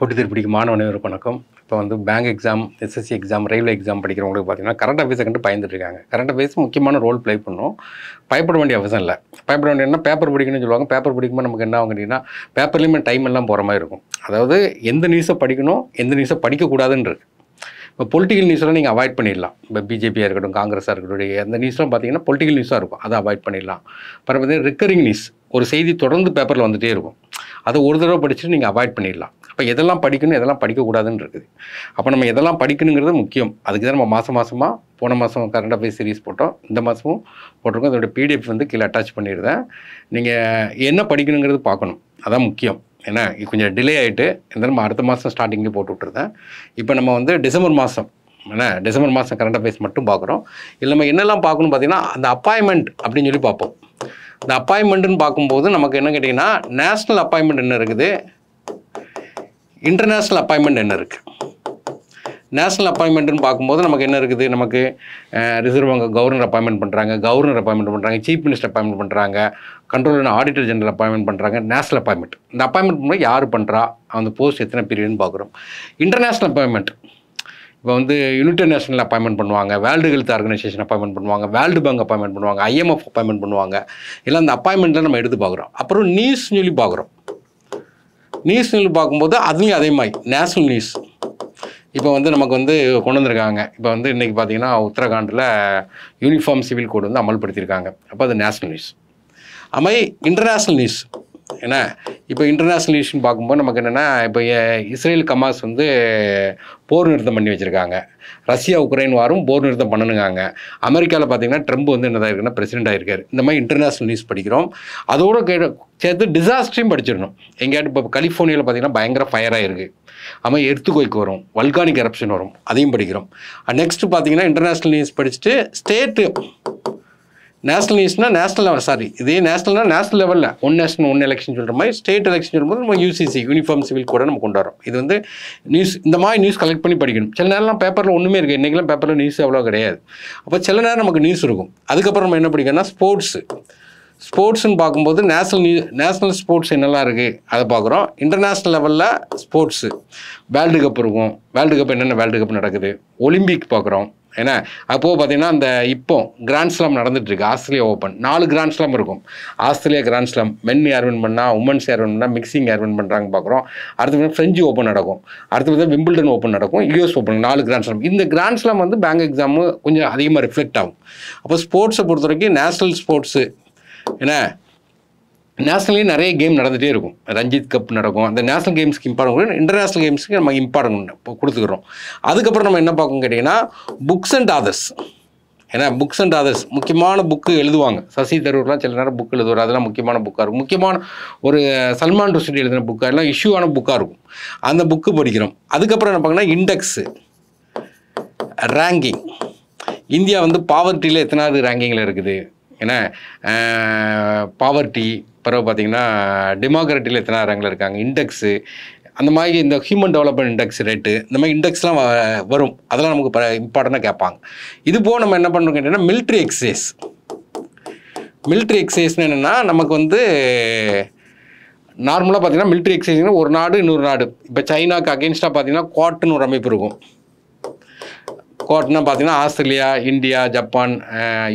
போட்டித் பிடிக்கும் மாணவர்களுக்கு வணக்கம். இப்போ வந்து bank exam, SSC exam, railway exam படிக்கிறவங்களுக்கு பார்த்தீங்கன்னா, கரண்ட் அஃபேர்ஸை கண்டு பயந்துட்டு இருக்காங்க. கரண்ட் அஃபேர்ஸ் முக்கியமான ரோல் ப்ளே பண்ணும். பயப்பட வேண்டிய அவசியம் இல்லை. பயப்பட வேண்டியதுன்னா பேப்பர் படிக்கணும்னு சொல்லுவாங்க. பேப்பர் படிக்கும்போது நமக்கு என்ன ஆகும் கேட்டிங்கன்னா, பேப்பர்லேயுமே டைம் எல்லாம் போகிற மாதிரி இருக்கும். அதாவது எந்த நியூஸை படிக்கணும், எந்த நியூஸை படிக்கக்கூடாதுன்னு இருக்கு. இப்போ பொலிட்டிக்கல் நியூஸ்லாம் நீங்கள் அவாய்ட் பண்ணிடலாம். இப்போ பிஜேபியாக இருக்கட்டும், காங்கிரஸாக இருக்கட்டும், அந்த நியூஸ்லாம் பார்த்தீங்கன்னா பொலிட்டிக்கல் நியூஸாக இருக்கும். அதை அவாய்ட் பண்ணிடலாம். அப்புறம் பார்த்தீங்கன்னா ரிக்கரிங் நியூஸ், ஒரு செய்தி தொடர்ந்து பேப்பரில் வந்துகிட்டே இருக்கும். அதை ஒரு தடவை படிச்சுட்டு நீங்கள் அவாய்ட் பண்ணிடலாம். அப்போ எதெல்லாம் படிக்கணும், எதெல்லாம் படிக்கக்கூடாதுன்னு இருக்குது. அப்போ நம்ம எதெல்லாம் படிக்கணுங்கிறது முக்கியம். அதுக்கு தான் நம்ம மாதமாக போன மாதம் கரண்ட் அஃபேர்ஸ் சீரிஸ் போட்டோம், இந்த மாதமும் போட்டிருக்கோம். அதோட பிடிஎஃப் வந்து கீழே அட்டாச் பண்ணிடுறேன். நீங்கள் என்ன படிக்கணுங்கிறது பார்க்கணும், அதான் முக்கியம். ஏன்னா கொஞ்சம் டிலே ஆகிட்டு இந்த நம்ம அடுத்த மாதம் ஸ்டார்டிங்லேயே போட்டு விட்டுருந்தேன். இப்போ நம்ம வந்து டிசம்பர் மாதம் கரண்ட் அஃபேர்ஸ் மட்டும் பார்க்குறோம். இல்லை நம்ம என்னெல்லாம் பார்க்கணும் பார்த்தீங்கன்னா, அந்த அப்பாயின்மெண்ட் அப்படின்னு சொல்லி பார்ப்போம். இந்த அப்பாயின்மெண்ட்டுன்னு பார்க்கும்போது நமக்கு என்ன கேட்டிங்கன்னா, நேஷ்னல் அப்பாயின்மெண்ட் என்ன இருக்குது, இன்டர்நேஷ்னல் அப்பாயின்மெண்ட் என்ன இருக்குது. நேஷ்னல் அப்பாயின்மெண்ட்டுன்னு பார்க்கும்போது நமக்கு என்ன இருக்குது, நமக்கு ரிசர்வ் வங்க கவர்னர் அப்பாயின்மெண்ட் பண்ணுறாங்க, சீஃப் மினிஸ்டர் அப்பாயின்மெண்ட் பண்ணுறாங்க, கண்ட்ரோலர் ஆடிட்டர் ஜெனரல் அப்பாயின்மெண்ட் பண்ணுறாங்க, நேஷ்னல் அப்பாயின்மெண்ட். இந்த அப்பாயின்மெண்ட் பண்ணும்போது யார் பண்ணுறா, அந்த போஸ்ட் எத்தனை பீரியட்னு பார்க்குறோம். இன்டர்நேஷ்னல் அப்பாயின்மெண்ட் இப்போ வந்து யுனைடெட் நேஷனல் அப்பாயின்மெண்ட் பண்ணுவாங்க, வேர்ல்டு ஹெல்த் ஆர்கனைசேஷன் அப்பாயின்மெண்ட் பண்ணுவாங்க, வேர்ல்டு பேங்க் அப்பாயின்மெண்ட் பண்ணுவாங்க, IMF அப்பாயின்மெண்ட் பண்ணுவாங்க. இல்லை அந்த அப்பாயின்மெண்ட்டில் நம்ம எடுத்து பார்க்குறோம். அப்புறம் நியூஸ்னு சொல்லி பார்க்குறோம். நியூஸ்னு சொல்லி பார்க்கும்போது அதுலேயும் அதே மாதிரி நேஷ்னல் நியூஸ். இப்போ வந்து நமக்கு வந்து கொண்டு வந்திருக்காங்க. இப்போ வந்து இன்றைக்கி பார்த்தீங்கன்னா உத்தரகாண்டில் யூனிஃபார்ம் சிவில் கோடு வந்து அமல்படுத்தியிருக்காங்க. அப்போ அது நேஷ்னல் நியூஸ். அதுமாதிரி இன்டர்நேஷ்னல் நியூஸ். ஏன்னா இப்போ இன்டர்நேஷ்னல் நியூஸ்னு பார்க்கும்போது நமக்கு என்னென்னா, இப்போ இஸ்ரேல் கமாஸ் வந்து போர் நிறுத்தம் பண்ணி வச்சுருக்காங்க. ரஷ்யா உக்ரைன் வாரும் போர் நிறுத்தம் பண்ணணுங்காங்க. அமெரிக்காவில் பார்த்தீங்கன்னா ட்ரம்ப் வந்து என்னதாக இருக்குன்னா பிரசிடென்ட் ஆகிருக்காரு. இந்த மாதிரி இன்டர்நேஷ்னல் நியூஸ் படிக்கிறோம். அதோடு சேர்த்து டிசாஸ்டரையும் படிச்சிடணும். எங்கேயாட்டு இப்போ கலிஃபோர்னியாவில் பார்த்தீங்கன்னா பயங்கர ஃபயராக இருக்குது. அதுமாதிரி எர்த்குவைக் வரும், வல்கானிக் எரப்ஷன் வரும், அதையும் படிக்கிறோம். நெக்ஸ்ட்டு பார்த்தீங்கன்னா இன்டர்நேஷ்னல் நியூஸ் படிச்சுட்டு ஸ்டேட்டு நேஷ்னல் நியூஸ்னால் இதே நேஷ்னல் லெவலில் ஒன் நேஷன் ஒன் எலெக்ஷன் சொல்கிற மாதிரி ஸ்டேட் எலெக்ஷன் சொல்லும்போது நம்ம UCC யூனிஃபார்ம் சிவில் கோடை நம்ம கொண்டு வரோம். இது வந்து நியூஸ், இந்த மாதிரி நியூஸ் கலெக்ட் பண்ணி படிக்கணும். சில நேரம்லாம் பேப்பரில் ஒன்றுமே இருக்குது. இன்றைக்கெல்லாம் பேப்பரில் நியூஸ் அவ்வளோ கிடையாது. அப்போ சில நேரம் நமக்கு நியூஸ் இருக்கும். அதுக்கப்புறம் நம்ம என்ன படிக்கணும்னா ஸ்போர்ட்ஸ்ன்னு பார்க்கும்போது நேஷ்னல் ஸ்போர்ட்ஸ் என்னெல்லாம் இருக்குது அதை பார்க்குறோம். இன்டர்நேஷ்னல் லெவலில் ஸ்போர்ட்ஸு வேர்ல்டு கப் இருக்கும். வேர்ல்டு கப் என்னென்ன வேர்ல்டு கப் நடக்குது, ஒலிம்பிக் பார்க்குறோம். ஏன்னா அப்போது பார்த்தீங்கன்னா அந்த இப்போ கிராண்ட் ஸ்லாம் நடந்துகிட்ருக்கு. ஆஸ்திரேலியா ஓப்பன் 4 கிராண்ட் ஸ்லாம் இருக்கும். ஆஸ்திரேலியா கிராண்ட் ஸ்லாம் மென் யார் வின் பண்ணால், உமன்ஸ் யார் வின் பண்ணால், மிக்சிங் யார் வின் பண்ணுறாங்க பார்க்குறோம். அடுத்து ஃப்ரெஞ்சு ஓப்பன் நடக்கும். அடுத்து வந்து விம்பிள்டன் ஓப்பன் நடக்கும், US ஓப்பன், 4 கிராண்ட் ஸ்லாம். இந்த கிராண்ட் ஸ்லாம் வந்து பேங்க் எக்ஸாமு கொஞ்சம் அதிகமாக ரிஃப்ளெக்ட் ஆகும். அப்போ ஸ்போர்ட்ஸை பொறுத்த வரைக்கும் நேஷ்னல் ஸ்போர்ட்ஸு, ஏன்னா நேஷ்னல்லையும் நிறைய கேம் நடந்துகிட்டே இருக்கும். ரஞ்சித் கப் நடக்கும். அந்த நேஷ்னல் கேம்ஸ்க்கு இம்பார்ட்டன்ட், இன்டர்நேஷ்னல் கேம்ஸ்க்கு நம்ம இம்பார்ட்டன்ட் கொடுத்துக்கிறோம். அதுக்கப்புறம் நம்ம என்ன பார்க்கணும் கேட்டிங்கன்னா, புக்ஸ் அண்ட் ஆதர்ஸ். ஏன்னா புக்ஸ் அண்ட் ஆதர்ஸ் முக்கியமான புக்கு எழுதுவாங்க. சசி தரூர்லாம் சில நேரம் புக் எழுதுவார். அதெல்லாம் முக்கியமான புக்காக இருக்கும். முக்கியமான ஒரு சல்மான் ருஷ்டி எழுதின புக்காக எல்லாம் இஷ்யூவான புக்காக இருக்கும். அந்த புக்கு படிக்கிறோம். அதுக்கப்புறம் என்ன பார்க்கணும்னா இண்டெக்ஸு, ரேங்கிங். இந்தியா வந்து பாவர்ட்டியில் எத்தனாவது ரேங்கிங்கில் இருக்குது, ஏன்னா பாவர்ட்டி, பிறகு பார்த்திங்கன்னா டெமோக்ராட்டியில் எத்தனை ரேங்கில் இருக்காங்க, இண்டெக்ஸு, அந்த மாதிரி இந்த ஹியூமன் டெவலப்மெண்ட் இண்டெக்ஸ் ரேட்டு, இந்த மாதிரி இண்டெக்ஸ்லாம் வரும். அதெல்லாம் நமக்கு இம்பார்ட்டண்ட்டாக கேட்பாங்க. இது போக நம்ம என்ன பண்ணுறோம் கேட்டிங்கன்னா மிலிட்ரி எக்ஸசைஸ்னு என்னென்னா, நமக்கு வந்து நார்மலாக பார்த்திங்கன்னா மிலிட்ரி எக்ஸசைஸ்னால் ஒரு நாடு இன்னொரு நாடு, இப்போ சைனாக்கு அகெயின்ஸ்டாக பார்த்திங்கன்னா குவாட்னு ஒரு அமைப்பு இருக்கும். குவாட்னா பார்த்தீங்கன்னா ஆஸ்திரேலியா, இந்தியா, ஜப்பான்,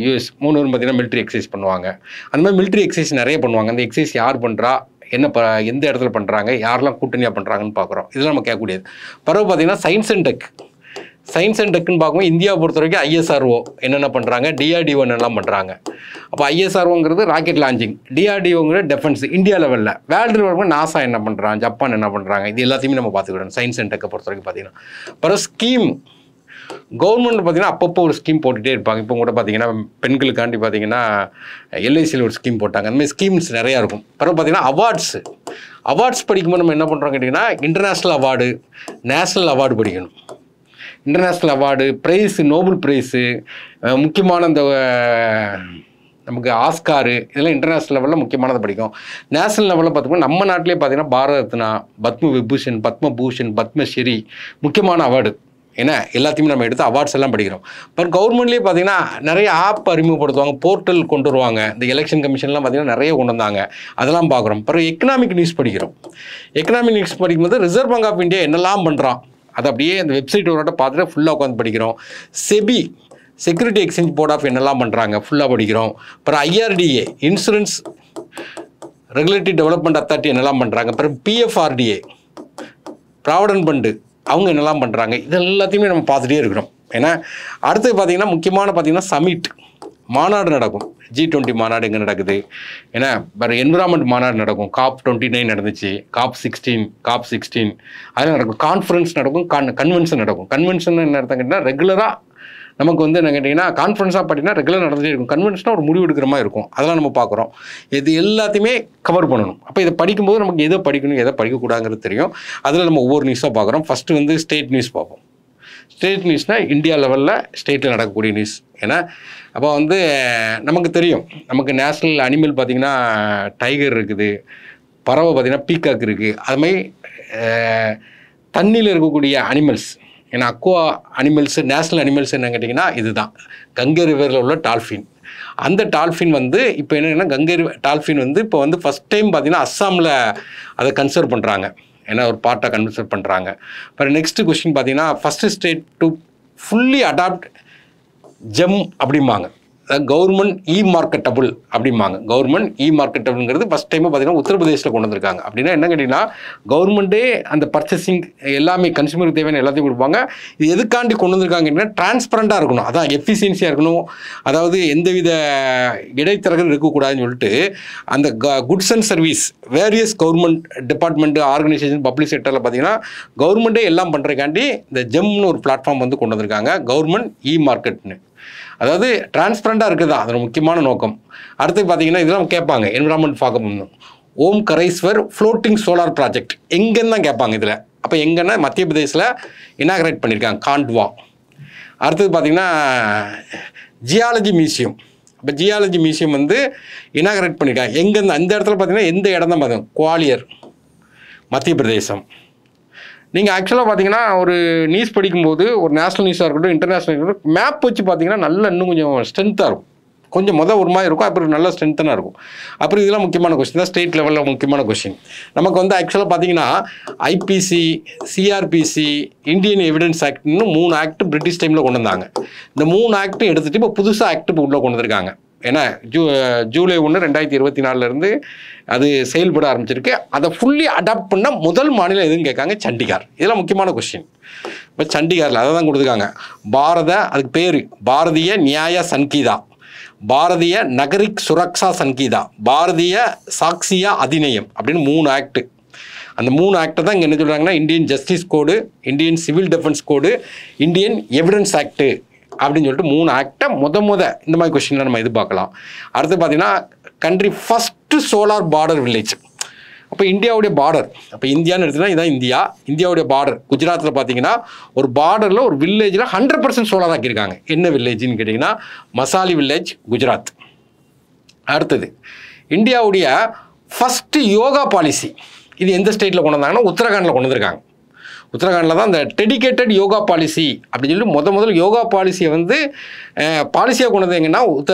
US 3 பார்த்தீங்கன்னா மிலிட்ரி எக்ஸசைஸ் பண்ணுவாங்க. அந்த மாதிரி மிலிட்ரி எக்ஸசைஸ் நிறைய பண்ணுவாங்க. அந்த எக்ஸசைஸ் யார் பண்ணுறா, எந்த இடத்துல பண்ணுறாங்க, யாரெல்லாம் கூட்டணியாக பண்ணுறாங்கன்னு பார்க்குறோம். இதெல்லாம் நம்ம கேட்கக்கூடியது. பிறகு பார்த்தீங்கன்னா சயின்ஸ் அண்ட் டெக்குன்னு பார்க்கும்போது இந்தியாவை பொறுத்த வரைக்கும் ISRO என்னென்ன பண்ணுறாங்க, DRDO என்னெல்லாம் பண்ணுறாங்க. அப்போ ISROங்கிறது ராக்கெட் லான்ச்சிங், DRDOங்கிறது டிஃபென்ஸ் இந்தியா லெவலில். வேர்ல்டு லெவலில் NASA என்ன பண்ணுறாங்க, ஜப்பான் என்ன பண்ணுறாங்க, இது எல்லாத்தையுமே நம்ம பார்த்துக்கிடணும் சயின்ஸ் அண்ட் டெக்கை பொறுத்த வரைக்கும் பார்த்தீங்கன்னா. பிறகு ஸ்கீம், கவர்மெண்ட் பார்த்தீங்கன்னா அப்பப்போ ஒரு ஸ்கீம் போட்டுகிட்டே இருப்பாங்க. இப்போ கூட பார்த்தீங்கன்னா பெண்களுக்காண்டி பார்த்தீங்கன்னா LICயில் ஒரு ஸ்கீம் போட்டாங்க. அந்த மாதிரி ஸ்கீம்ஸ் நிறையா இருக்கும். பிறகு பார்த்தீங்கன்னா அவார்ட்ஸ் படிக்கும்போது நம்ம என்ன பண்ணுறோம் கேட்டிங்கன்னா, இன்டர்நேஷ்னல் அவார்டு, நேஷ்னல் அவார்டு படிக்கணும். International award, prize, Nobel prize, முக்கியமான இந்த நமக்கு ஆஸ்காரு, இதெல்லாம் இன்டர்நேஷ்னல் லெவலில் முக்கியமானதை படிக்கும். நேஷ்னல் லெவலில் பார்த்திங்கன்னா நம்ம நாட்டிலே பார்த்தீங்கன்னா பாரத ரத்னா, பத்ம விபூஷன், பத்மபூஷன், பத்மஸ்ரீ முக்கியமான அவார்டு. ஏன்னா எல்லாத்தையுமே நம்ம எடுத்து அவார்ட்ஸ் எல்லாம் படிக்கிறோம். பட் கவர்மெண்ட்லேயே பார்த்தீங்கன்னா நிறைய ஆப் அறிமுகப்படுத்துவாங்க, போர்ட்டல் கொண்டு வருவாங்க. இந்த எலெக்ஷன் கமிஷன்லாம் பார்த்தீங்கன்னா நிறைய கொண்டு வந்தாங்க, அதெல்லாம் பார்க்குறோம். பிறகு எக்கனாமிக் நியூஸ் படிக்கிறோம். எக்கனாமிக் நியூஸ் படிக்கும்போது ரிசர்வ் பேங்க் ஆஃப் இந்தியா என்னெல்லாம் பண்ணுறான் அதை அப்படியே அந்த வெப்சைட் ஒரு பார்த்துட்டு ஃபுல்லாக உட்காந்து படிக்கிறோம். SEBI security exchange board of என்னெல்லாம் பண்ணுறாங்க ஃபுல்லாக படிக்கிறோம். அப்புறம் IRDA insurance regulatory development authority என்னெல்லாம் பண்ணுறாங்க. அப்புறம் பிஎஃப்ஆர்டிஏ ப்ராவிடன்ட் ஃபண்டு அவங்க என்னெல்லாம் பண்ணுறாங்க, இது எல்லாத்தையுமே நம்ம பார்த்துட்டே இருக்கிறோம். ஏன்னா அடுத்து பார்த்திங்கன்னா முக்கியமான பார்த்திங்கன்னா சமிட் மாநாடு நடக்கும். G20 மாநாடு எங்கே நடக்குது, ஏன்னா வேறு என்விரான்மெண்ட் மாநாடு நடக்கும். COP29 நடந்துச்சு, COP16 அதெல்லாம் நடக்கும். கான்ஃபரன்ஸ் நடக்கும், கன்வென்ஷன் நடக்கும். கன்வென்ஷன் என்ன அர்த்தம் கேட்டிங்கன்னா ரெகுலராக நமக்கு வந்து என்ன கேட்டிங்கன்னா கான்ஃபரன்ஸாக பார்த்தீங்கன்னா ரெகுலர் நடந்துகிட்டே இருக்கும். கன்வென்ஷனாக ஒரு முடிவு எடுக்கிற மாதிரி இருக்கும். அதெல்லாம் நம்ம பார்க்குறோம். இது எல்லாத்தையுமே கவர் பண்ணணும். அப்போ இதை படிக்கும்போது நமக்கு எதை படிக்கணும் எதை படிக்கக்கூடாதுங்கிறது தெரியும். அதில் நம்ம ஒவ்வொரு நியூஸாக பார்க்குறோம். ஃபஸ்ட்டு வந்து ஸ்டேட் நியூஸ் பார்ப்போம். ஸ்டேட் நியூஸ்னால் இந்தியா லெவலில் ஸ்டேட்டில் நடக்கக்கூடிய நியூஸ். ஏன்னா அப்போ வந்து நமக்கு தெரியும், நமக்கு நேஷ்னல் அனிமல் பார்த்திங்கன்னா டைகர் இருக்குது, பறவை பார்த்திங்கன்னா பீகாக் இருக்குது. அதுமாதிரி தண்ணியில் இருக்கக்கூடிய அனிமல்ஸ், ஏன்னா அக்வா அனிமல்ஸு நேஷ்னல் அனிமல்ஸ் என்ன கேட்டிங்கன்னா இதுதான் கங்கை ரிவரில் உள்ள டால்ஃபின். அந்த டால்ஃபின் வந்து இப்போ என்னென்னா கங்கை டால்ஃபின் வந்து இப்போ வந்து ஃபஸ்ட் டைம் பார்த்திங்கன்னா அஸ்ஸாமில் அதை கன்சர்வ் பண்ணுறாங்க. ஏன்னா ஒரு பார்ட்டாக கன்சிடர் பண்ணுறாங்க. அப்புறம் நெக்ஸ்ட்டு கொஸ்டின் பார்த்தீங்கன்னா first state to fully adopt GeM அப்படிம்பாங்க. கவர்மெண்ட் மார்க்கெட்டபுள் அப்படிம்பாங்க. கவர்மெண்ட் மார்க்கெட்டபுள்ங்கிறது ஃபஸ்ட் டைம் பார்த்தீங்கன்னா உத்தரப்பிரதேசில் கொண்டு வந்திருக்காங்க. அப்படின்னா என்ன கேட்டிங்கன்னா கவர்மெண்ட்டே அந்த பர்ச்சேசிங் எல்லாமே கன்சூமருக்கு தேவையான எல்லாத்தையும் கொடுப்பாங்க. இது எதுக்காண்டி கொண்டு வந்திருக்காங்கன்னா டிரான்ஸ்பரண்ட்டாக இருக்கணும், அதான் எஃபிஷியன்சியாக இருக்கணும், அதாவது எந்தவித இடைத்தரகர்கள் இருக்கக்கூடாதுன்னு சொல்லிட்டு அந்த goods and service various government department organisation public செக்டரில் பார்த்தீங்கன்னா கவர்மெண்ட்டே எல்லாம் பண்ணுறதுக்காண்டி இந்த ஜெம்னு ஒரு பிளாட்ஃபார்ம் வந்து கொண்டு வந்திருக்காங்க, கவர்மெண்ட் மார்க்கெட்னு. அதாவது டிரான்ஸ்பரண்டாக இருக்குது தான் அதோட முக்கியமான நோக்கம். அடுத்து பார்த்தீங்கன்னா இதெல்லாம் கேட்பாங்க என்விரான்மெண்ட் பார்க்க முடியும். ஓம் கரைஸ்வர் ஃப்ளோட்டிங் சோலார் ப்ராஜெக்ட் எங்கேன்னு தான் கேட்பாங்க இதில். அப்போ எங்கன்னா மத்திய பிரதேசில் இனாக்ரேட் பண்ணியிருக்காங்க, காண்ட்வா. அடுத்தது பார்த்திங்கன்னா ஜியாலஜி மியூசியம். இப்போ ஜியாலஜி மியூசியம் வந்து இனாக்ரேட் பண்ணியிருக்காங்க எங்கேருந்து, அந்த இடத்துல பார்த்திங்கன்னா எந்த இடம் தான் பார்த்தீங்க குவாலியர், மத்திய பிரதேசம். நீங்கள் ஆக்சுவலாக பார்த்தீங்கன்னா ஒரு நியூஸ் படிக்கும்போது ஒரு நேஷனல் நியூஸாக இருக்கட்டும் இன்டர்நேஷனல் இருக்கட்டும் மேப் வச்சு பார்த்தீங்கன்னா நல்லா இன்னும் கொஞ்சம் ஸ்ட்ரென்த்தாக இருக்கும். கொஞ்சம் ஒரு மாதிரி இருக்கும், அப்புறம் நல்லா ஸ்ட்ரென்த்தனாக இருக்கும். அப்புறம் இதெல்லாம் முக்கியமான கொஸ்டின் தான், ஸ்டேட் லெவலில் முக்கியமான கொஸ்டின். நமக்கு வந்து ஆக்சுவலாக பார்த்தீங்கன்னா ஐபிசி, சிஆர்பிசி, இந்தியன் எவிடன்ஸ் ஆக்ட்னு 3 ஆக்ட் பிரிட்டிஷ் டைமில் கொண்டு வந்தாங்க. இந்த 3 ஆக்ட்டும் எடுத்துகிட்டு இப்போ புதுசாக ஆக்ட் இப்போ உள்ளே கொண்டு வந்திருக்காங்க. ஏன்னா ஜூலை 1, 2024 அது செயல்பட ஆரம்பிச்சிருக்கு. அதை ஃபுல்லி அடாப்ட் பண்ண முதல் மாநிலம் எதுன்னு கேட்காங்க, சண்டிகார். இதெல்லாம் முக்கியமான கொஸ்டின். இப்போ சண்டிகாரில் அதை தான் கொடுத்துருக்காங்க. அதுக்கு பேர் பாரதிய நியாய சன்கீதா, பாரதிய நகரிக் சுரக்ஷா சன்கீதா, பாரதிய சாக்சியா அதிநயம் அப்படின்னு 3 ஆக்ட். அந்த 3 ஆக்டை தான் இங்கே என்ன சொல்கிறாங்கன்னா இந்தியன் ஜஸ்டிஸ் கோடு, இந்தியன் சிவில் டிஃபென்ஸ் கோடு, இந்தியன் எவிடன்ஸ் ஆக்டு அப்படின்னு சொல்லிட்டு 3 ஆக்டை இந்த மாதிரி கொஸ்டின்லாம் நம்ம எதிர்பார்க்கலாம். அடுத்து பார்த்தீங்கன்னா country first solar border village. அப்போ இந்தியாவுடைய பார்டர், அப்போ இந்தியான்னு எடுத்துன்னா இதான் இந்தியாவுடைய பார்டர். குஜராத்தில் பார்த்தீங்கன்னா ஒரு பார்டரில் ஒரு வில்லேஜில் 100% சோலார் ஆக்கியிருக்காங்க. என்ன வில்லேஜ்னு கேட்டிங்கன்னா மசாலி வில்லேஜ், குஜராத். அடுத்தது இந்தியாவுடைய ஃபஸ்ட்டு யோகா பாலிசி இது எந்த ஸ்டேட்டில் கொண்டு வந்தாங்கன்னா உத்தரகாண்டில் கொண்டு வந்திருக்காங்க. உத்தரகாண்டில் தான் இந்த டெடிக்கேட்டட் யோகா பாலிசி அப்படின்னு சொல்லி முதல்ல யோகா பாலிசியை வந்து பாலிசியாக கொண்டு வந்து எங்கன்னா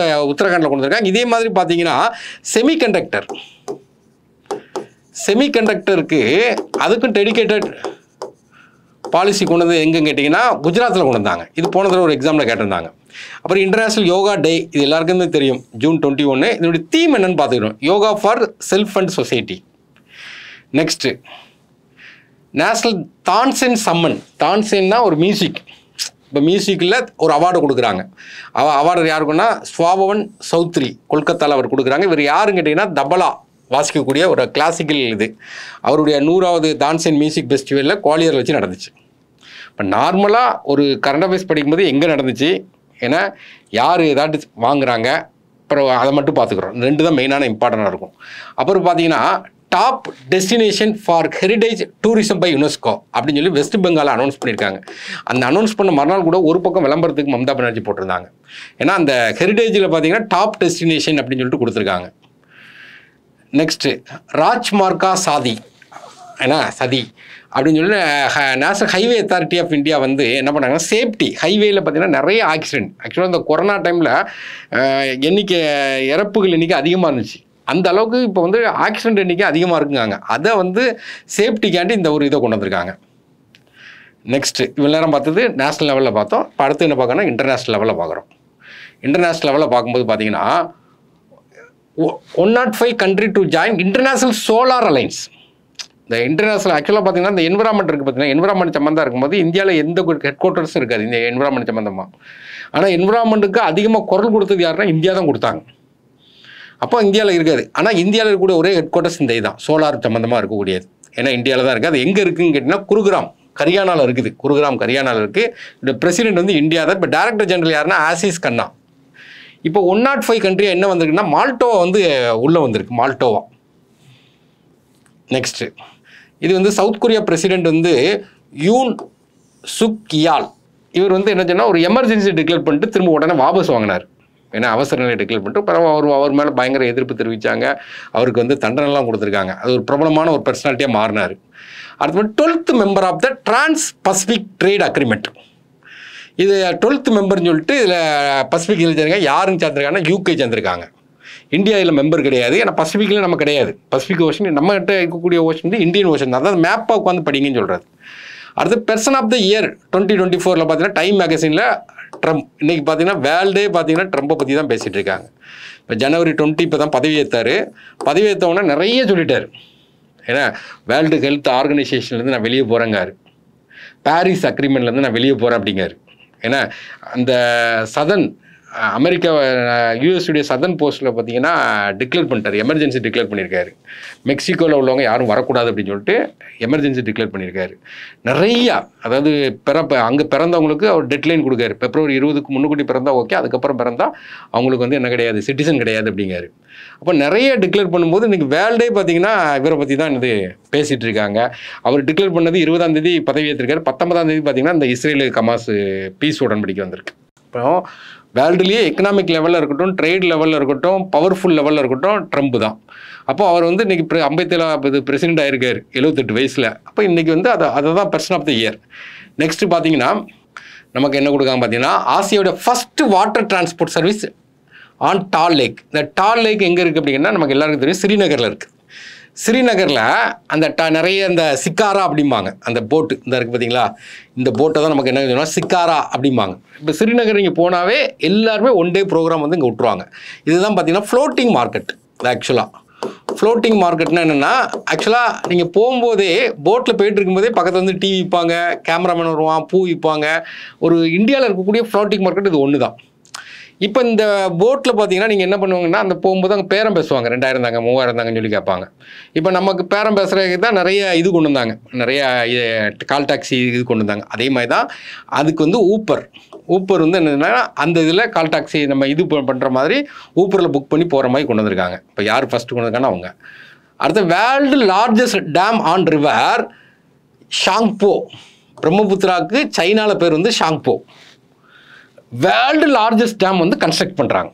உத்தரகாண்டில் கொண்டு வந்திருக்காங்க. இதே மாதிரி பார்த்தீங்கன்னா செமிகண்டக்டருக்கு அதுக்கும் டெடிக்கேட்டட் பாலிசி கொண்டு வந்து எங்கன்னு கேட்டிங்கன்னா குஜராத்தில் கொண்டு வந்தாங்க. இது போன தடவை ஒரு எக்ஸாமில் கேட்டிருந்தாங்க. அப்புறம் இன்டர்நேஷ்னல் யோகா டே இது எல்லாருக்குமே தெரியும், June 21. இதனுடைய தீம் என்னன்னு பார்த்துக்கிறோம், yoga for self and society. Next national Tansen Samman. தான்சென்னா ஒரு மியூசிக். இப்போ மியூசிக்கில் ஒரு அவார்டு கொடுக்குறாங்க. அவார்டு யாருக்குன்னா ஸ்வாபவன் சௌத்ரி, கொல்கத்தாவில் அவர் கொடுக்குறாங்க. இவர் யாருன்னு கேட்டிங்கன்னா தபலா வாசிக்கக்கூடிய ஒரு கிளாசிக்கல் இது. அவருடைய 100வது தான்சென் மியூசிக் ஃபெஸ்டிவலில் குவாலியரில் வச்சு நடந்துச்சு. இப்போ நார்மலாக ஒரு கரண்ட் அஃபேர்ஸ் படிக்கும்போது எங்கே நடந்துச்சு, ஏன்னா யார் ஏதாட்டு வாங்குகிறாங்க, அப்புறம் அதை மட்டும் பார்த்துக்குறோம். 2 தான் மெயினான இம்பார்ட்டண்ட்டாக இருக்கும். அப்புறம் பார்த்தீங்கன்னா top destination for heritage tourism by UNESCO அப்படின்னு சொல்லி வெஸ்ட் பெங்கால் அனௌன்ஸ் பண்ணியிருக்காங்க. அந்த அனௌன்ஸ் பண்ண மறுநாள் கூட ஒரு பக்கம் விளம்பரத்துக்கு மம்தா பானர்ஜி போட்டிருந்தாங்க. ஏன்னா அந்த ஹெரிடேஜில் பார்த்தீங்கன்னா டாப் டெஸ்டினேஷன் அப்படின்னு சொல்லிட்டு கொடுத்துருக்காங்க. நெக்ஸ்ட்டு ராஜ்மார்கா சாதி, ஏன்னா சதி அப்படின்னு சொல்லி National Highway Authority of India வந்து என்ன பண்ணாங்கன்னா சேஃப்டி ஹைவேயில் பார்த்தீங்கன்னா நிறைய ஆக்சிடென்ட். ஆக்சுவலாக இந்த கொரோனா டைமில் எண்ணிக்கை இறப்புகள் எண்ணிக்கை அதிகமாக இருந்துச்சு. அந்த அளவுக்கு இப்போ வந்து ஆக்சிடென்ட் எண்ணிக்கை அதிகமாக இருக்குங்க. அதை வந்து சேஃப்டிக்காண்டி இந்த ஒரு இதை கொண்டு வந்திருக்காங்க. நெக்ஸ்ட்டு இவ்வளோ நேரம் பார்த்தது நேஷ்னல் லெவலில் பார்த்தோம். இப்போ அடுத்து என்ன பார்க்கணும்னா இன்டர்நேஷ்னல் லெவலில் பார்க்குறோம். இன்டர்நேஷ்னல் லெவலில் பார்க்கும்போது பார்த்தீங்கன்னா 105 country to join international solar alliance. இந்த இன்டர்நேஷ்னல் ஆக்சுவலாக பார்த்தீங்கன்னா இந்த என்விரான்மெண்ட் இருக்குது பார்த்தீங்கன்னா, என்விரான்மெண்ட் சம்மந்தம் இருக்கும்போது இந்தியாவில் எந்த ஹெட் குவார்ட்டர்ஸும் இருக்காது இந்த என்விரான்மெண்ட் சம்மந்தமாக. ஆனால் என்விரான்மெண்ட்டுக்கு அதிகமாக குரல் கொடுத்தது யாருன்னா இந்தியா தான் கொடுத்தாங்க. அப்போ இந்தியாவில் இருக்காது. ஆனால் இந்தியாவில் இருக்கக்கூடிய ஒரே ஹெட் குவார்ட்டர்ஸ் இந்த இதுதான் சோலார் சம்மந்தமாக இருக்கக்கூடியது. ஏன்னா இந்தியாவில் தான் இருக்குது. அது எங்கே இருக்குதுன்னு கேட்டிங்கன்னா குருகிராம் ஹரியானாவில் இருக்குது. குருகிராம் ஹரியானாவில் இருக்குது. இந்த பிரசிடென்ட் வந்து இந்தியா தான். இப்போ டைரக்டர் ஜெனரல் யாருன்னா ஆசிஸ் கண்ணா. இப்போ 105 கண்ட்ரியா என்ன வந்திருக்குன்னா மால்டோவா வந்து உள்ளே வந்திருக்கு. மால்டோவா. நெக்ஸ்ட்டு இது வந்து சவுத் கொரியா பிரசிடென்ட் வந்து யூன் சுக் யால். இவர் வந்து என்ன சொன்னால் ஒரு எமர்ஜென்சி டிக்ளேர் பண்ணிட்டு திரும்ப உடனே வாபஸ் வாங்கினார். ஏன்னா அவசர நிலை டிக்ளேர் பண்ணிட்டு பிறகு அவர் மேலே பயங்கர எதிர்ப்பு தெரிவித்தாங்க. அவருக்கு வந்து தண்டனைலாம் கொடுத்துருக்காங்க. அது ஒரு பிரபலமான ஒரு பர்சனாலிட்டியாக மாறினார். அடுத்து 12th member of the Trans Pacific Trade Agreement. இது 12th மெம்பர்னு சொல்லிட்டு இதில் பசிபிக் சேர்ந்துருக்காங்க. யாருன்னு சேர்ந்துருக்காங்கன்னா யூகே சேர்ந்துருக்காங்க. இந்தியா இதில் மெம்பர் கிடையாது. ஏன்னா பசிபிக்கில் நம்ம கிடையாது. பசிபிக் ஓஷன் நம்மகிட்ட இருக்கக்கூடிய ஓஷன் வந்து இந்தியன் ஓஷன் தான். அதாவது மேப்பாக உட்காந்து படிங்கன்னு சொல்கிறது. அடுத்து பெர்சன் ஆஃப் த இயர் 2024 பார்த்தீங்கன்னா டைம் மேகசினில் ட்ரம்ப். இன்றைக்கி பார்த்தீங்கன்னா வேர்ல்டே பார்த்தீங்கன்னா ட்ரம்ப்பை பற்றி தான் பேசிகிட்டு இருக்காங்க. இப்போ ஜனவரி 20 இப்போ தான் பதவியேற்றார். பதவியேற்றவொன்னே நிறைய சொல்லிட்டார். ஏன்னா வேர்ல்டு ஹெல்த் ஆர்கனைசேஷன்லேருந்து நான் வெளியே போகிறேங்காரு. பாரிஸ் அக்ரிமெண்ட்லேருந்து நான் வெளியே போகிறேன் அப்படிங்காரு. ஏன்னா அந்த சதன் அமெரிக்கா யூஎஸ்டைய சதன் போஸ்ட்டில் பார்த்தீங்கன்னா டிக்ளேர் பண்ணிட்டார். எமர்ஜென்சி டிக்ளேர் பண்ணியிருக்காரு. மெக்சிகோவில் உள்ளவங்க யாரும் வரக்கூடாது அப்படின்னு சொல்லிட்டு எமர்ஜென்சி டிக்ளேர் பண்ணியிருக்காரு. நிறையா அதாவது அங்கே பிறந்தவங்களுக்கு அவர் டெட்லைன் கொடுக்காரு. February 20க்கு முன்னுக்கூட்டி பிறந்தா ஓகே, அதுக்கப்புறம் பிறந்தா அவங்களுக்கு வந்து என்ன கிடையாது, சிட்டிசன் கிடையாது அப்படிங்காரு. அப்போ நிறைய டிக்ளேர் பண்ணும்போது இன்றைக்கி வேர்ல்டே பார்த்தீங்கன்னா இவரை பற்றி தான் இது பேசிகிட்டு இருக்காங்க. அவர் டிக்ளேர் பண்ணது 20ஆம் தேதி பதவியேற்றிருக்காரு. 19ஆம் தேதி பார்த்தீங்கன்னா இந்த இஸ்ரேலு ஹமாஸ் பீஸ் உடன்படிக்கை வந்திருக்கு. இப்போ வேர்ல்டுலேயே எக்கனாமிக் லெவலில் இருக்கட்டும், ட்ரேட் லெவலில் இருக்கட்டும், பவர்ஃபுல் லெவலில் இருக்கட்டும் ட்ரம்ப் தான். அப்போ அவர் வந்து இன்றைக்கி 57வது பிரசிடென்ட் ஆகிருக்கார் 78 வயசில். அப்போ இன்றைக்கி வந்து அதை தான் person of the year. Next பார்த்தீங்கன்னா நமக்கு என்ன கொடுக்காங்க பார்த்தீங்கன்னா ஆசியாவோட first water transport service on Dal lake. இந்த டால் லேக் எங்கே இருக்குது அப்படின்னா நமக்கு எல்லாருக்கும் தெரியும், ஸ்ரீநகரில் இருக்குது. ஸ்ரீநகரில் அந்த நிறைய இந்த சிக்காரா அப்படிம்பாங்க அந்த போட்டு இந்த இருக்குது பார்த்தீங்களா, இந்த போட்டை தான் நமக்கு என்ன சொன்னால் சிக்காரா அப்படிம்பாங்க. இப்போ ஸ்ரீநகர் இங்கே போனாவே எல்லாருமே ஒன் டே ப்ரோக்ராம் வந்து இங்கே விட்ருவாங்க. இதுதான் பார்த்தீங்கன்னா ஃப்ளோட்டிங் மார்க்கெட். ஆக்சுவலாக ஃப்ளோட்டிங் மார்க்கெட்னா என்னென்னா, ஆக்சுவலாக நீங்கள் போகும்போதே போட்டில் போயிட்டு இருக்கும்போதே பக்கத்தில் வந்து டீ விற்பாங்க, கேமராமேன் வருவான், பூ விற்பாங்க. ஒரு இந்தியாவில் இருக்கக்கூடிய ஃப்ளோட்டிங் மார்க்கெட் இது ஒன்று தான். இப்போ இந்த போட்டில் பார்த்தீங்கன்னா நீங்கள் என்ன பண்ணுவாங்கன்னா அந்த போகும்போது அங்கே பேரம் பேசுவாங்க. 2000 தாங்க 3000 தாங்கன்னு சொல்லி கேட்பாங்க. இப்போ நமக்கு பேரம் பேசுகிறதுக்கு தான் நிறைய இது கொண்டு வந்தாங்க, நிறைய கால் டாக்ஸி இது கொண்டு வந்தாங்க. அதே மாதிரி தான் அதுக்கு வந்து ஊப்பர் வந்து என்னன்னா அந்த இதில் கால் டாக்ஸி நம்ம இது பண்ணுற மாதிரி ஊப்பரில் புக் பண்ணி போகிற மாதிரி கொண்டு வந்திருக்காங்க. இப்போ யார் ஃபஸ்ட்டு கொண்டு வந்திருக்காங்கன்னா அவங்க. அடுத்த world largest dam on river Tsangpo. பிரம்மபுத்திராவுக்கு சைனாவில் பேர் வந்து ஷாங்போ. வேர்ல்டு லார்ஜஸ்ட் டேம் வந்து கன்ஸ்ட்ரக்ட் பண்ணுறாங்க.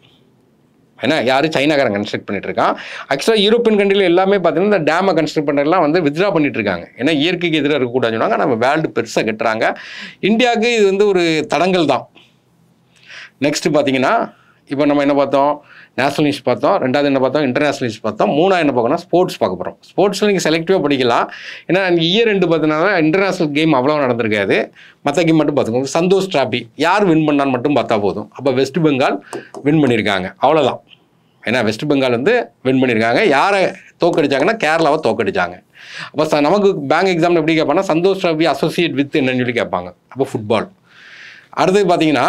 ஏன்னா யார் சைனாக்காரன் கன்ஸ்ட்ரக்ட் பண்ணிட்டு இருக்கான். ஆக்சுவலாக யூரோப்பியன் கண்ட்ரியில் எல்லாமே பார்த்தீங்கன்னா இந்த டேமை கன்ஸ்ட்ரக்ட் பண்ணுறதுலாம் வந்து வித்ட்ரா பண்ணிட்டு இருக்காங்க. ஏன்னா இயற்கைக்கு எதிராக இருக்கக்கூடாதுன்னு சொன்னாங்க. நம்ம வேர்ல்டு பெருசாக கட்டுறாங்க. இந்தியாவுக்கு இது வந்து ஒரு தடங்கள் தான். நெக்ஸ்ட்டு பார்த்தீங்கன்னா இப்போ நம்ம என்ன பார்த்தோம், நேஷனல் நியூஸ் பார்த்தோம். ரெண்டாவது என்ன பார்த்தோம், இன்டர்நேஷனல் நியூஸ் பார்த்தோம். மூணாவது என்ன பார்க்கணும், ஸ்போர்ட்ஸ் பார்க்க போகிறோம். ஸ்போர்ட்ஸில் நீங்கள் செலக்டிவாக படிக்கலாம். ஏன்னா இயர் 2 பார்த்தீங்கன்னா இன்டர்நேஷனல் கேம் அவ்வளோ நடந்திருக்காது. மற்ற கேம் மட்டும் பார்த்துக்கோங்க. சந்தோஷ் டிராபி யார் வின் பண்ணான்னு மட்டும் பார்த்தா போதும். அப்போ வெஸ்ட் பெங்கால் வின் பண்ணியிருக்காங்க, அவ்வளோதான். ஏன்னா வெஸ்ட் பெங்கால் வந்து வின் பண்ணியிருக்காங்க. யாரை தோக்கடிச்சாங்கன்னா கேரளாவை தோக்கடிச்சாங்க. அப்போ நமக்கு பேங்க் எக்ஸாமில் எப்படி கேட்பாங்கன்னா சந்தோஷ் டிராபி அசோசியேட் வித் என்னன்னு சொல்லி கேட்பாங்க. அப்போ ஃபுட்பால். அடுத்தது பார்த்தீங்கன்னா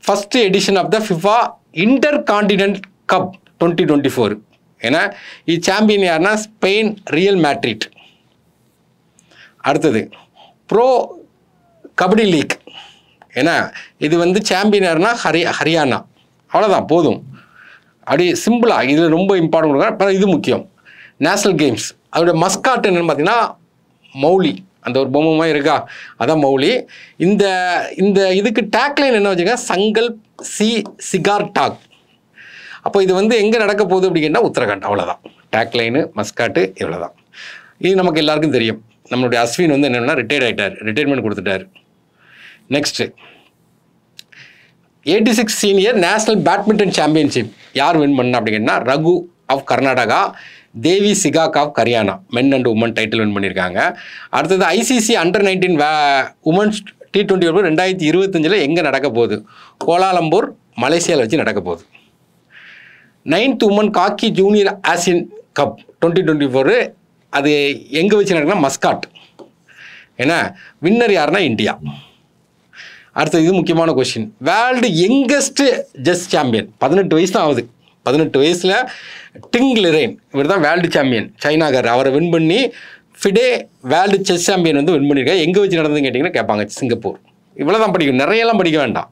first edition of the FIFA intercontinental cup 2024. ஏன்னா இது சாம்பியன் யாருன்னா ஸ்பெயின் ரியல் மேட்ரிட். அடுத்தது ப்ரோ கபடி லீக். ஏன்னா இது வந்து சாம்பியன் யாருன்னா ஹரியானா. அவ்வளோதான், போதும். அப்படி சிம்பிளாக இதில் ரொம்ப இம்பார்ட்டன்ட் கொடுக்குறேன். அப்புறம் இது முக்கியம், நேஷ்னல் கேம்ஸ். அதோட மஸ்காட் என்னென்னு பார்த்தீங்கன்னா மௌலி. அந்த ஒரு பொம்மை இருக்கா, அதான் மௌலி. இந்த இந்த இதுக்கு டேக்லைன் என்ன வச்சுக்க, சங்கல் சிகார் டாக். அப்போ இது வந்து எங்கே நடக்க போகுது அப்படின்னா உத்தரகாண்ட். அவ்வளோதான் டேக்லைனு, மஸ்காட்டு, இவ்வளோதான். இது நமக்கு எல்லாருக்கும் தெரியும். நம்மளுடைய அஸ்வின் வந்து என்னென்னா ரிட்டையர்மெண்ட் கொடுத்துட்டார். Next 86 senior national badminton championship யார் வின் பண்ணா அப்படின்னா Raghu of Karnataka, Devi Sihag of Haryana men and women title win பண்ணியிருக்காங்க. அடுத்தது ஐசிசி அண்டர்-19 உமன்ஸ் T20 2025 எங்கே நடக்க போகுது? கோலாலம்பூர் மலேசியாவில் வச்சு நடக்க போகுது. 9th உமன் காக்கி ஜூனியர் ஆசியன் கப் 2024 அது எங்கே வச்சு நடக்குன்னா மஸ்காட். ஏன்னா வின்னர் யாருன்னா இந்தியா. அடுத்தது இது முக்கியமான question, world youngest chess champion 18 வயசு தான் ஆகுது. 18 வயசில் டிங் லிரேன் இவர் தான் வேர்ல்டு சாம்பியன், சைனாக்கார். அவரை வின் பண்ணி ஃபிடே வேர்ல்டு செஸ் சாம்பியன் வந்து வின் பண்ணியிருக்காரு. எங்கே வச்சு நடந்ததுன்னு கேட்டிங்கன்னா கேட்பாங்க, சிங்கப்பூர். இவ்வளோ தான் படிக்கணும், நிறையெல்லாம் படிக்க வேண்டாம்.